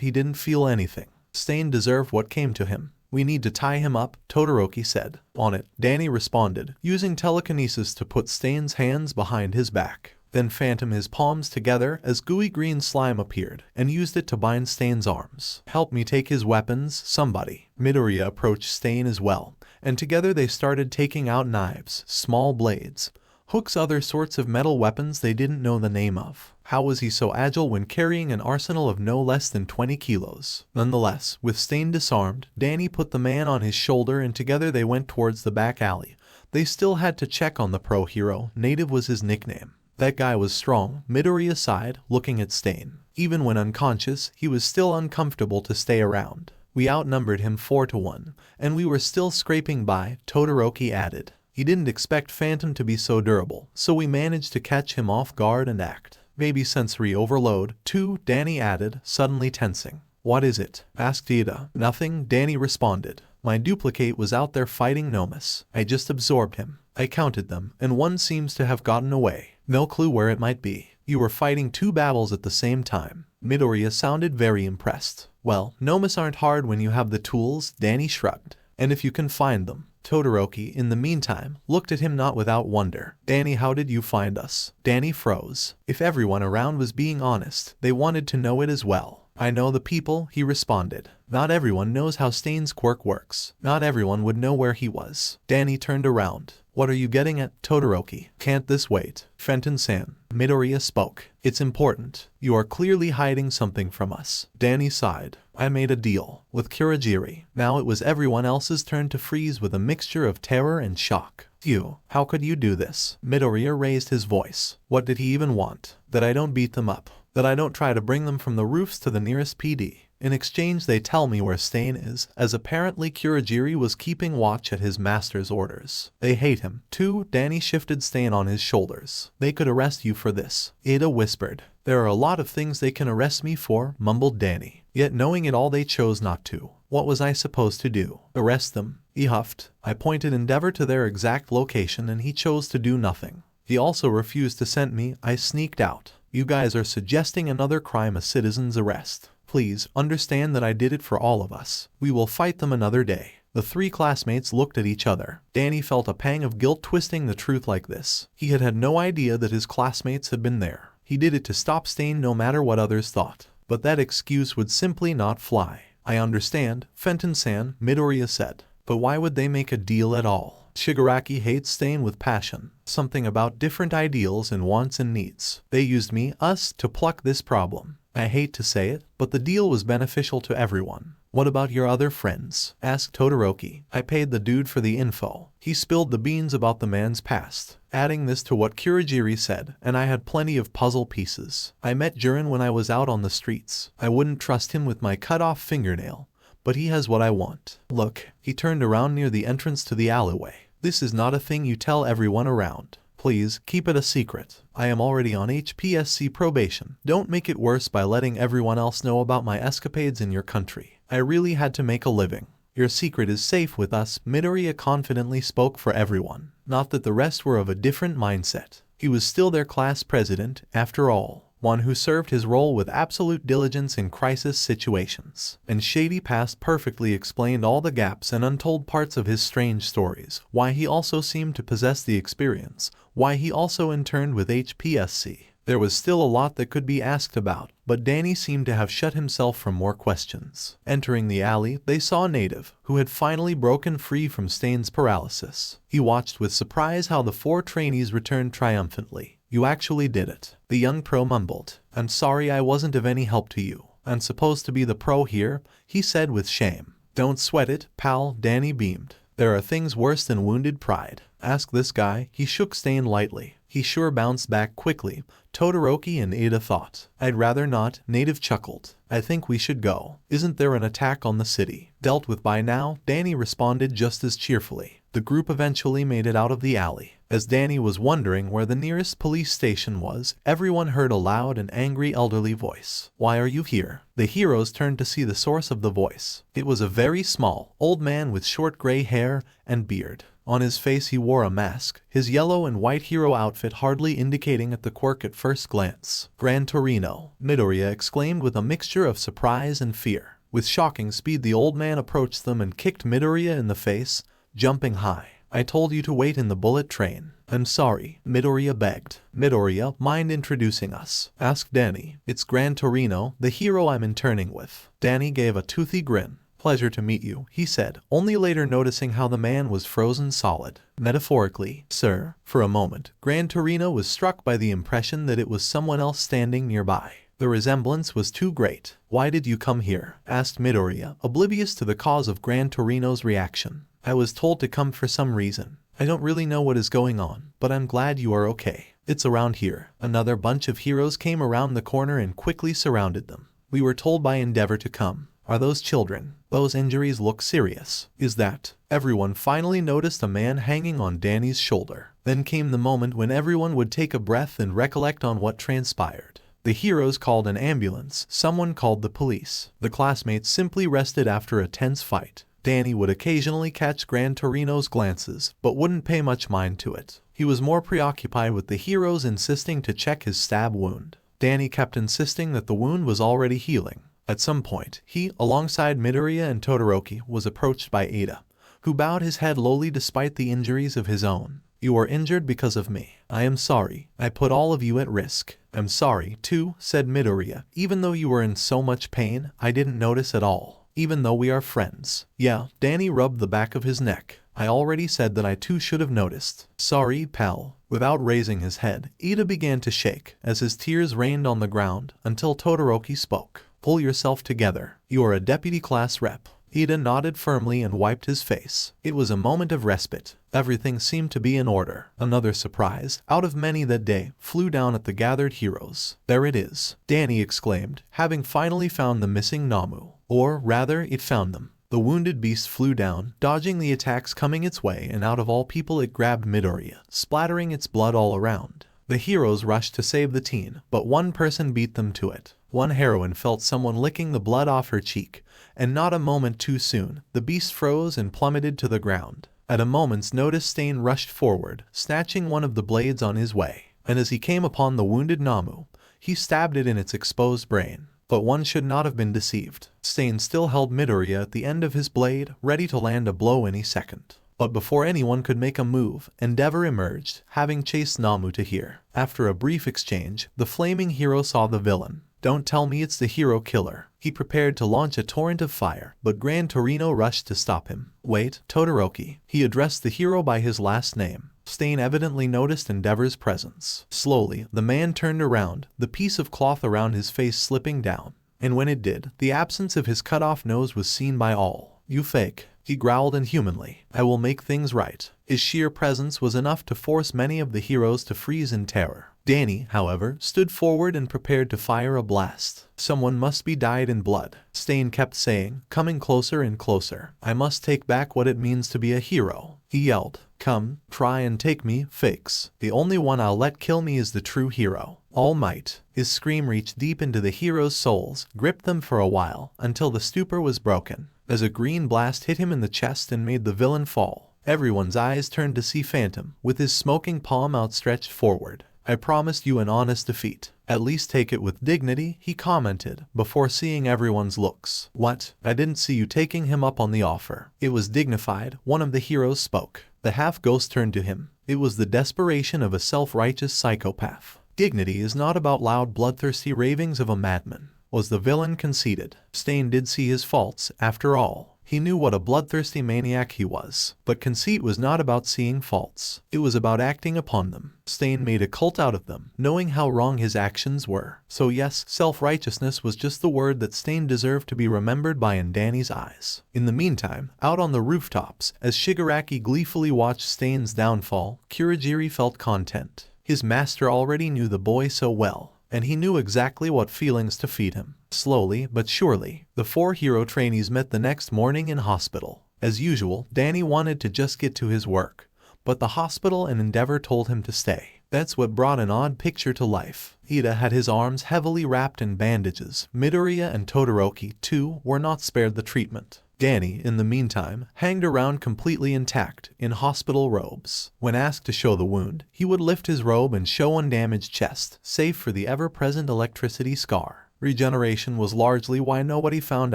[SPEAKER 2] he didn't feel anything. Stain deserved what came to him. We need to tie him up, Todoroki said. On it, Danny responded, using telekinesis to put Stain's hands behind his back. Then Phantom his palms together as gooey green slime appeared, and used it to bind Stain's arms. Help me take his weapons, somebody. Midoriya approached Stain as well, and together they started taking out knives, small blades, hooks, other sorts of metal weapons they didn't know the name of. How was he so agile when carrying an arsenal of no less than 20 kilos? Nonetheless, with Stain disarmed, Danny put the man on his shoulder and together they went towards the back alley. They still had to check on the pro hero, Native was his nickname. That guy was strong, Midoriya sighed, looking at Stain. Even when unconscious, he was still uncomfortable to stay around. We outnumbered him 4-1, and we were still scraping by, Todoroki added. He didn't expect Phantom to be so durable, so we managed to catch him off guard and act. Maybe sensory overload, too, Danny added, suddenly tensing. What is it? Asked Ida. Nothing, Danny responded. My duplicate was out there fighting Nomus. I just absorbed him. I counted them, and one seems to have gotten away. No clue where it might be. You were fighting two battles at the same time. Midoriya sounded very impressed. Well, Nomus aren't hard when you have the tools, Danny shrugged. And if you can find them. Todoroki, in the meantime, looked at him not without wonder. Danny, how did you find us? Danny froze. If everyone around was being honest, they wanted to know it as well. I know the people, he responded. Not everyone knows how Stain's quirk works. Not everyone would know where he was. Danny turned around. What are you getting at, Todoroki? Can't this wait? Fenton-san, Midoriya spoke. It's important. You are clearly hiding something from us. Danny sighed. I made a deal with Kurogiri. Now it was everyone else's turn to freeze with a mixture of terror and shock. You, how could you do this? Midoriya raised his voice. What did he even want? That I don't beat them up? That I don't try to bring them from the roofs to the nearest PD? In exchange they tell me where Stain is, as apparently Kurogiri was keeping watch at his master's orders. They hate him, too. Danny shifted Stain on his shoulders. They could arrest you for this, Ada whispered. There are a lot of things they can arrest me for, mumbled Danny. Yet knowing it all they chose not to. What was I supposed to do? Arrest them? He huffed. I pointed Endeavor to their exact location and he chose to do nothing. He also refused to send me. I sneaked out. You guys are suggesting another crime, a citizen's arrest. Please, understand that I did it for all of us. We will fight them another day. The three classmates looked at each other. Danny felt a pang of guilt twisting the truth like this. He had had no idea that his classmates had been there. He did it to stop Stain no matter what others thought. But that excuse would simply not fly. I understand, Fenton-san, Midoriya said. But why would they make a deal at all? Shigaraki hates Stain with passion. Something about different ideals and wants and needs. They used me, us, to pluck this problem. I hate to say it, but the deal was beneficial to everyone. What about your other friends? Asked Todoroki. I paid the dude for the info. He spilled the beans about the man's past, adding this to what Kurogiri said, and I had plenty of puzzle pieces. I met Jiren when I was out on the streets. I wouldn't trust him with my cut-off fingernail, but he has what I want. Look, he turned around near the entrance to the alleyway. This is not a thing you tell everyone around. Please, keep it a secret. I am already on HPSC probation. Don't make it worse by letting everyone else know about my escapades in your country. I really had to make a living. Your secret is safe with us, Midoriya confidently spoke for everyone. Not that the rest were of a different mindset. He was still their class president, after all. One who served his role with absolute diligence in crisis situations. And Shady Past perfectly explained all the gaps and untold parts of his strange stories, why he also seemed to possess the experience, why he also interned with HPSC. There was still a lot that could be asked about, but Danny seemed to have shut himself from more questions. Entering the alley, they saw a native, who had finally broken free from Stain's paralysis. He watched with surprise how the four trainees returned triumphantly. You actually did it. The young pro mumbled. I'm sorry I wasn't of any help to you. I'm supposed to be the pro here, he said with shame. Don't sweat it, pal, Danny beamed. There are things worse than wounded pride. Ask this guy. He shook Stain lightly. He sure bounced back quickly. Todoroki and Ada thought. I'd rather not, Native chuckled. I think we should go. Isn't there an attack on the city? Dealt with by now, Danny responded just as cheerfully. The group eventually made it out of the alley. As Danny was wondering where the nearest police station was, everyone heard a loud and angry elderly voice. Why are you here? The heroes turned to see the source of the voice. It was a very small, old man with short gray hair and beard. On his face he wore a mask, his yellow and white hero outfit hardly indicating at the quirk at first glance. Gran Torino, Midoriya exclaimed with a mixture of surprise and fear. With shocking speed the old man approached them and kicked Midoriya in the face, jumping high. I told you to wait in the bullet train. I'm sorry, Midoriya begged. Midoriya, mind introducing us? Asked Danny. It's Gran Torino, the hero I'm interning with. Danny gave a toothy grin. Pleasure to meet you, he said, only later noticing how the man was frozen solid. Metaphorically, sir. For a moment, Gran Torino was struck by the impression that it was someone else standing nearby. The resemblance was too great. Why did you come here? Asked Midoriya, oblivious to the cause of Gran Torino's reaction. I was told to come for some reason. I don't really know what is going on, but I'm glad you are okay. It's around here. Another bunch of heroes came around the corner and quickly surrounded them. We were told by Endeavor to come. Are those children? Those injuries look serious. Is that? Everyone finally noticed a man hanging on Danny's shoulder. Then came the moment when everyone would take a breath and recollect on what transpired. The heroes called an ambulance. Someone called the police. The classmates simply rested after a tense fight. Danny would occasionally catch Gran Torino's glances, but wouldn't pay much mind to it. He was more preoccupied with the heroes insisting to check his stab wound. Danny kept insisting that the wound was already healing. At some point, he, alongside Midoriya and Todoroki, was approached by Ada, who bowed his head lowly despite the injuries of his own. You are injured because of me. I am sorry. I put all of you at risk. I'm sorry, too, said Midoriya. Even though you were in so much pain, I didn't notice at all. Even though we are friends. Yeah, Danny rubbed the back of his neck. I already said that I too should have noticed. Sorry, pal. Without raising his head, Ida began to shake as his tears rained on the ground until Todoroki spoke. Pull yourself together. You are a deputy class rep. Ida nodded firmly and wiped his face. It was a moment of respite. Everything seemed to be in order. Another surprise, out of many that day, flew down at the gathered heroes. There it is, Danny exclaimed, having finally found the missing Nomu. Or rather, it found them. The wounded beast flew down, dodging the attacks coming its way, and out of all people it grabbed Midoriya, splattering its blood all around. The heroes rushed to save the teen, but one person beat them to it. One heroine felt someone licking the blood off her cheek, and not a moment too soon, the beast froze and plummeted to the ground. At a moment's notice, Stain rushed forward, snatching one of the blades on his way, and as he came upon the wounded Nomu, he stabbed it in its exposed brain. But one should not have been deceived. Stain still held Midoriya at the end of his blade, ready to land a blow any second. But before anyone could make a move, Endeavor emerged, having chased Nomu to here. After a brief exchange, the flaming hero saw the villain. Don't tell me it's the hero killer. He prepared to launch a torrent of fire, but Gran Torino rushed to stop him. Wait, Todoroki. He addressed the hero by his last name. Stain evidently noticed Endeavor's presence. Slowly, the man turned around, the piece of cloth around his face slipping down. And when it did, the absence of his cut-off nose was seen by all. You fake, he growled inhumanly. I will make things right. His sheer presence was enough to force many of the heroes to freeze in terror. Danny, however, stood forward and prepared to fire a blast. Someone must be dyed in blood, Stain kept saying, coming closer and closer. I must take back what it means to be a hero. He yelled. Come, try and take me, fakes. The only one I'll let kill me is the true hero. All might. His scream reached deep into the heroes' souls, gripped them for a while, until the stupor was broken. As a green blast hit him in the chest and made the villain fall, everyone's eyes turned to see Phantom, with his smoking palm outstretched forward. I promised you an honest defeat. At least take it with dignity, he commented, before seeing everyone's looks. What? I didn't see you taking him up on the offer. It was dignified, one of the heroes spoke. The half-ghost turned to him. It was the desperation of a self-righteous psychopath. Dignity is not about loud bloodthirsty ravings of a madman, was the villain conceded. Stain did see his faults, after all. He knew what a bloodthirsty maniac he was. But conceit was not about seeing faults. It was about acting upon them. Stain made a cult out of them, knowing how wrong his actions were. So yes, self-righteousness was just the word that Stain deserved to be remembered by in Danny's eyes. In the meantime, out on the rooftops, as Shigaraki gleefully watched Stain's downfall, Kurogiri felt content. His master already knew the boy so well, and he knew exactly what feelings to feed him. Slowly but surely, the 4 hero trainees met the next morning in hospital. As usual, Danny wanted to just get to his work, but the hospital and Endeavor told him to stay. That's what brought an odd picture to life. Ida had his arms heavily wrapped in bandages. Midoriya and Todoroki, too, were not spared the treatment. Danny, in the meantime, hanged around completely intact, in hospital robes. When asked to show the wound, he would lift his robe and show undamaged chest, save for the ever-present electricity scar. Regeneration was largely why nobody found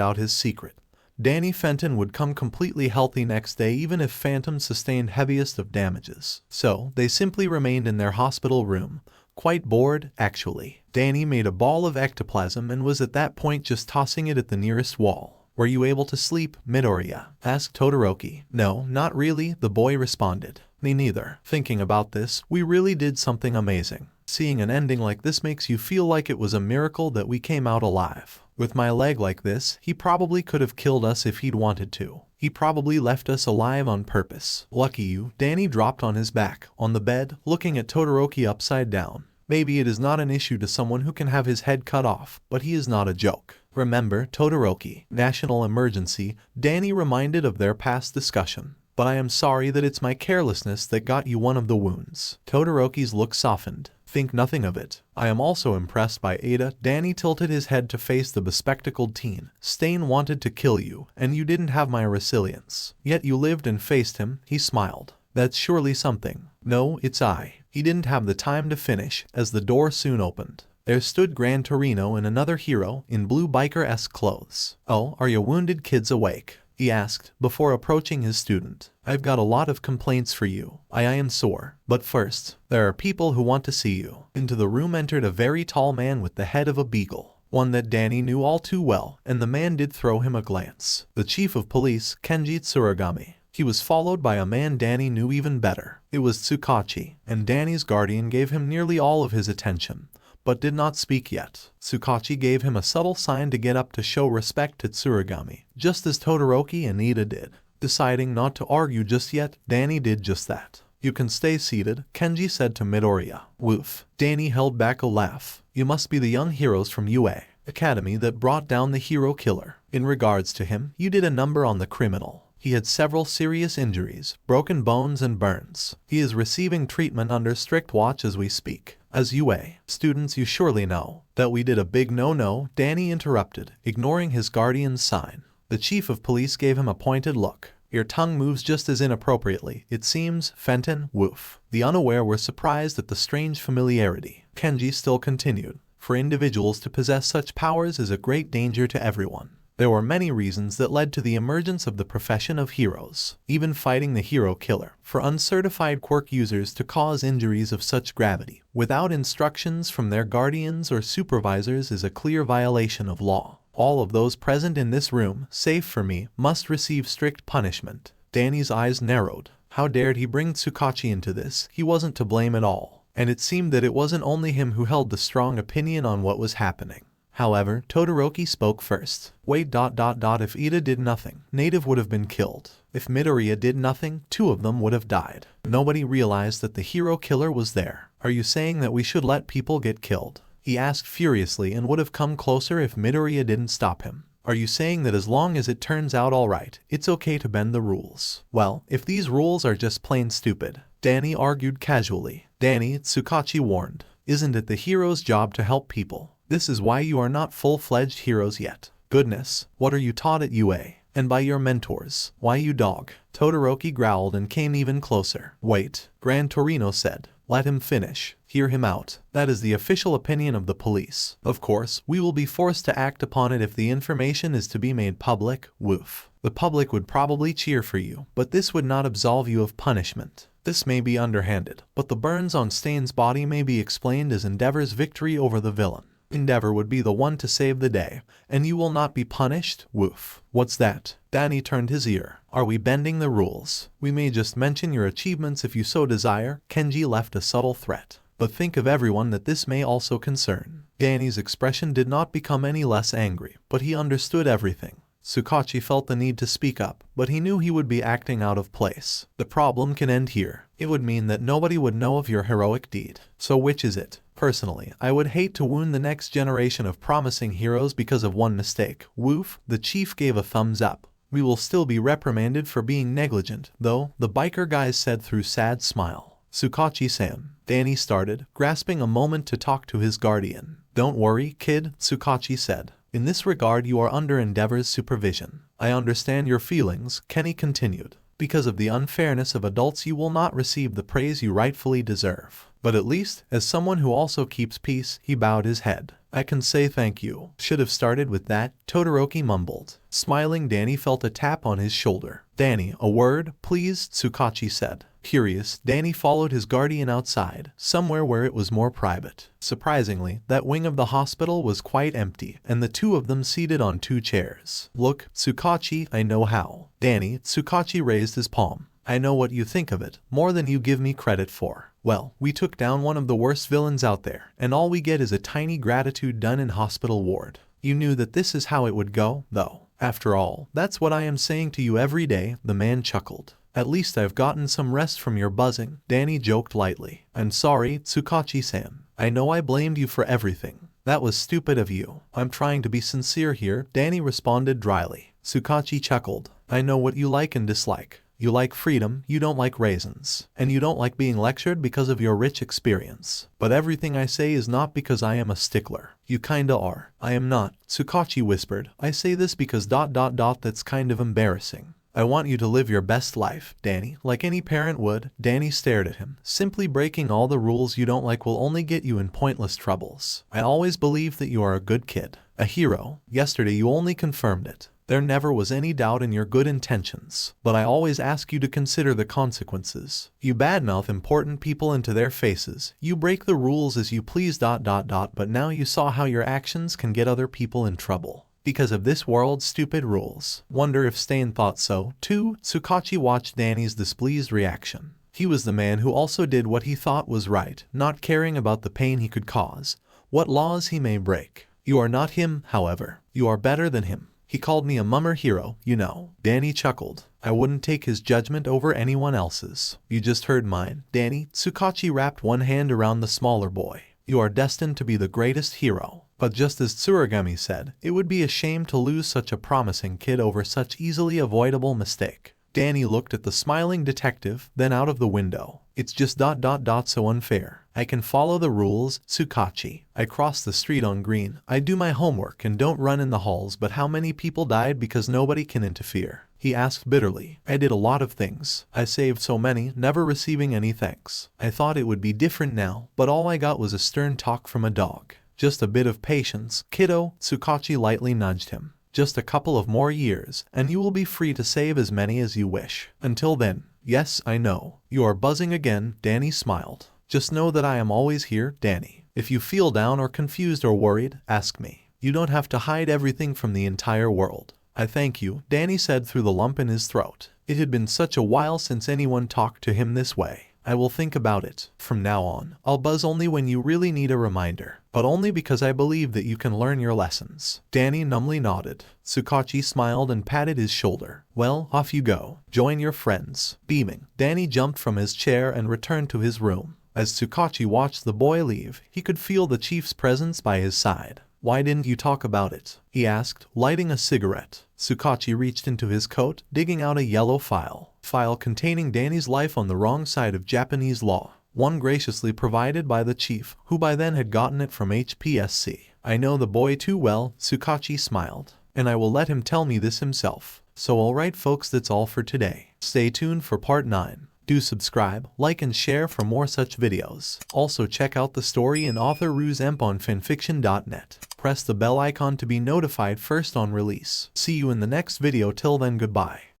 [SPEAKER 2] out his secret. Danny Fenton would come completely healthy next day even if Phantom sustained heaviest of damages. So, they simply remained in their hospital room, quite bored, actually. Danny made a ball of ectoplasm and was at that point just tossing it at the nearest wall. Were you able to sleep, Midoriya? Asked Todoroki. No, not really, the boy responded. Me neither. Thinking about this, we really did something amazing. Seeing an ending like this makes you feel like it was a miracle that we came out alive. With my leg like this, he probably could have killed us if he'd wanted to. He probably left us alive on purpose. Lucky you. Danny dropped on his back, on the bed, looking at Todoroki upside down. Maybe it is not an issue to someone who can have his head cut off, but he is not a joke. Remember, Todoroki, national emergency, Danny reminded of their past discussion. But I am sorry that it's my carelessness that got you one of the wounds. Todoroki's look softened. Think nothing of it. I am also impressed by Ada. Danny tilted his head to face the bespectacled teen. Stain wanted to kill you, and you didn't have my resilience. Yet you lived and faced him, he smiled. That's surely something. No, it's I. He didn't have the time to finish, as the door soon opened. There stood Gran Torino and another hero, in blue biker-esque clothes. Oh, are your wounded kids awake? He asked, before approaching his student. I've got a lot of complaints for you. I am sore. But first, there are people who want to see you. Into the room entered a very tall man with the head of a beagle. One that Danny knew all too well, and the man did throw him a glance. The chief of police, Kenji Tsuragami. He was followed by a man Danny knew even better. It was Tsukauchi, and Danny's guardian gave him nearly all of his attention, but did not speak yet. Tsukauchi gave him a subtle sign to get up to show respect to Tsurigami, just as Todoroki and Ida did. Deciding not to argue just yet, Danny did just that. "You can stay seated," Kenji said to Midoriya. Woof. Danny held back a laugh. "You must be the young heroes from UA Academy that brought down the hero killer. In regards to him, you did a number on the criminal. He had several serious injuries, broken bones and burns. He is receiving treatment under strict watch as we speak. As UA students, you surely know that we did a big no-no," Danny interrupted, ignoring his guardian's sign. The chief of police gave him a pointed look. "Your tongue moves just as inappropriately, it seems, Fenton." Woof. The unaware were surprised at the strange familiarity. Kenji still continued. "For individuals to possess such powers is a great danger to everyone. There were many reasons that led to the emergence of the profession of heroes, even fighting the hero killer. For uncertified quirk users to cause injuries of such gravity without instructions from their guardians or supervisors is a clear violation of law. All of those present in this room, save for me, must receive strict punishment." Danny's eyes narrowed. How dared he bring Tsukauchi into this? He wasn't to blame at all. And it seemed that it wasn't only him who held the strong opinion on what was happening. However, Todoroki spoke first. "Wait. If Ida did nothing, Native would have been killed. If Midoriya did nothing, 2 of them would have died. Nobody realized that the hero killer was there. Are you saying that we should let people get killed?" he asked furiously, and would have come closer if Midoriya didn't stop him. "Are you saying that as long as it turns out alright, it's okay to bend the rules?" "Well, if these rules are just plain stupid," Danny argued casually. "Danny," Tsukauchi warned, "isn't it the hero's job to help people? This is why you are not full-fledged heroes yet. Goodness, what are you taught at UA? And by your mentors? Why, you dog." Todoroki growled and came even closer. "Wait," Gran Torino said. "Let him finish. Hear him out. That is the official opinion of the police. Of course, we will be forced to act upon it if the information is to be made public." Woof. "The public would probably cheer for you, but this would not absolve you of punishment. This may be underhanded, but the burns on Stain's body may be explained as Endeavor's victory over the villain. Endeavor would be the one to save the day, and you will not be punished." Woof. "What's that?" Danny turned his ear. "Are we bending the rules? We may just mention your achievements if you so desire." Kenji left a subtle threat. "But think of everyone that this may also concern." Danny's expression did not become any less angry, but he understood everything. Tsukauchi felt the need to speak up, but he knew he would be acting out of place. "The problem can end here. It would mean that nobody would know of your heroic deed. So which is it? Personally, I would hate to wound the next generation of promising heroes because of one mistake." Woof. The chief gave a thumbs up. "We will still be reprimanded for being negligent, though," the biker guy said through sad smile. "Tsukauchi-san," Danny started, grasping a moment to talk to his guardian. "Don't worry, kid," Tsukauchi said. "In this regard you are under Endeavor's supervision. I understand your feelings," Kenny continued. "Because of the unfairness of adults you will not receive the praise you rightfully deserve. But at least, as someone who also keeps peace," he bowed his head, "I can say thank you." "Should have started with that," Todoroki mumbled. Smiling, Danny felt a tap on his shoulder. "Danny, a word, please," Tsukauchi said. Curious, Danny followed his guardian outside, somewhere where it was more private. Surprisingly, that wing of the hospital was quite empty, and the 2 of them seated on 2 chairs. "Look, Tsukauchi, I know how." "Danny," Tsukauchi raised his palm. "I know what you think of it, more than you give me credit for. Well, we took down one of the worst villains out there, and all we get is a tiny gratitude done in hospital ward. You knew that this is how it would go, though. After all, that's what I am saying to you every day," the man chuckled. "At least I've gotten some rest from your buzzing," Danny joked lightly. "I'm sorry, Tsukauchi-san. I know I blamed you for everything. That was stupid of you. I'm trying to be sincere here," Danny responded dryly. Tsukauchi chuckled. "I know what you like and dislike. You like freedom, you don't like raisins, and you don't like being lectured because of your rich experience. But everything I say is not because I am a stickler. You kinda are." "I am not," Tsukauchi whispered. "I say this because ... that's kind of embarrassing. I want you to live your best life, Danny, like any parent would." Danny stared at him. "Simply breaking all the rules you don't like will only get you in pointless troubles. I always believed that you are a good kid, a hero. Yesterday you only confirmed it. There never was any doubt in your good intentions, but I always ask you to consider the consequences. You badmouth important people into their faces. You break the rules as you please ... but now you saw how your actions can get other people in trouble. because of this world's stupid rules. Wonder if Stain thought so, too? Tsukauchi watched Danny's displeased reaction. He was the man who also did what he thought was right, not caring about the pain he could cause, what laws he may break. You are not him, however. You are better than him. He called me a mummer hero, you know. Danny chuckled. I wouldn't take his judgment over anyone else's. You just heard mine, Danny. Tsukauchi wrapped one hand around the smaller boy. You are destined to be the greatest hero. But just as Tsuragami said, it would be a shame to lose such a promising kid over such easily avoidable mistake. Danny looked at the smiling detective, then out of the window. It's just so unfair. I can follow the rules, Tsukauchi. I cross the street on green. I do my homework and don't run in the halls, but how many people died because nobody can interfere? He asked bitterly. I did a lot of things. I saved so many, never receiving any thanks. I thought it would be different now, but all I got was a stern talk from a dog. Just a bit of patience, kiddo. Tsukauchi lightly nudged him. Just a couple of more years, and you will be free to save as many as you wish. Until then, yes, I know. You are buzzing again, Danny smiled. Just know that I am always here, Danny. If you feel down or confused or worried, ask me. You don't have to hide everything from the entire world. I thank you, Danny said through the lump in his throat. It had been such a while since anyone talked to him this way. I will think about it. From now on, I'll buzz only when you really need a reminder, but only because I believe that you can learn your lessons. Danny numbly nodded. Tsukauchi smiled and patted his shoulder. Well, off you go. Join your friends. Beaming, Danny jumped from his chair and returned to his room. As Tsukauchi watched the boy leave, he could feel the chief's presence by his side. Why didn't you talk about it? He asked, lighting a cigarette. Tsukauchi reached into his coat, digging out a yellow file containing Danny's life on the wrong side of Japanese law, one graciously provided by the chief, who by then had gotten it from HPSC. I know the boy too well, Tsukauchi smiled, and I will let him tell me this himself. So alright folks, that's all for today. Stay tuned for part 9. Do subscribe, like and share for more such videos. Also check out the story and author RusEmp on FANFICTIONnet. Press the bell icon to be notified first on release. See you in the next video. Till then, goodbye.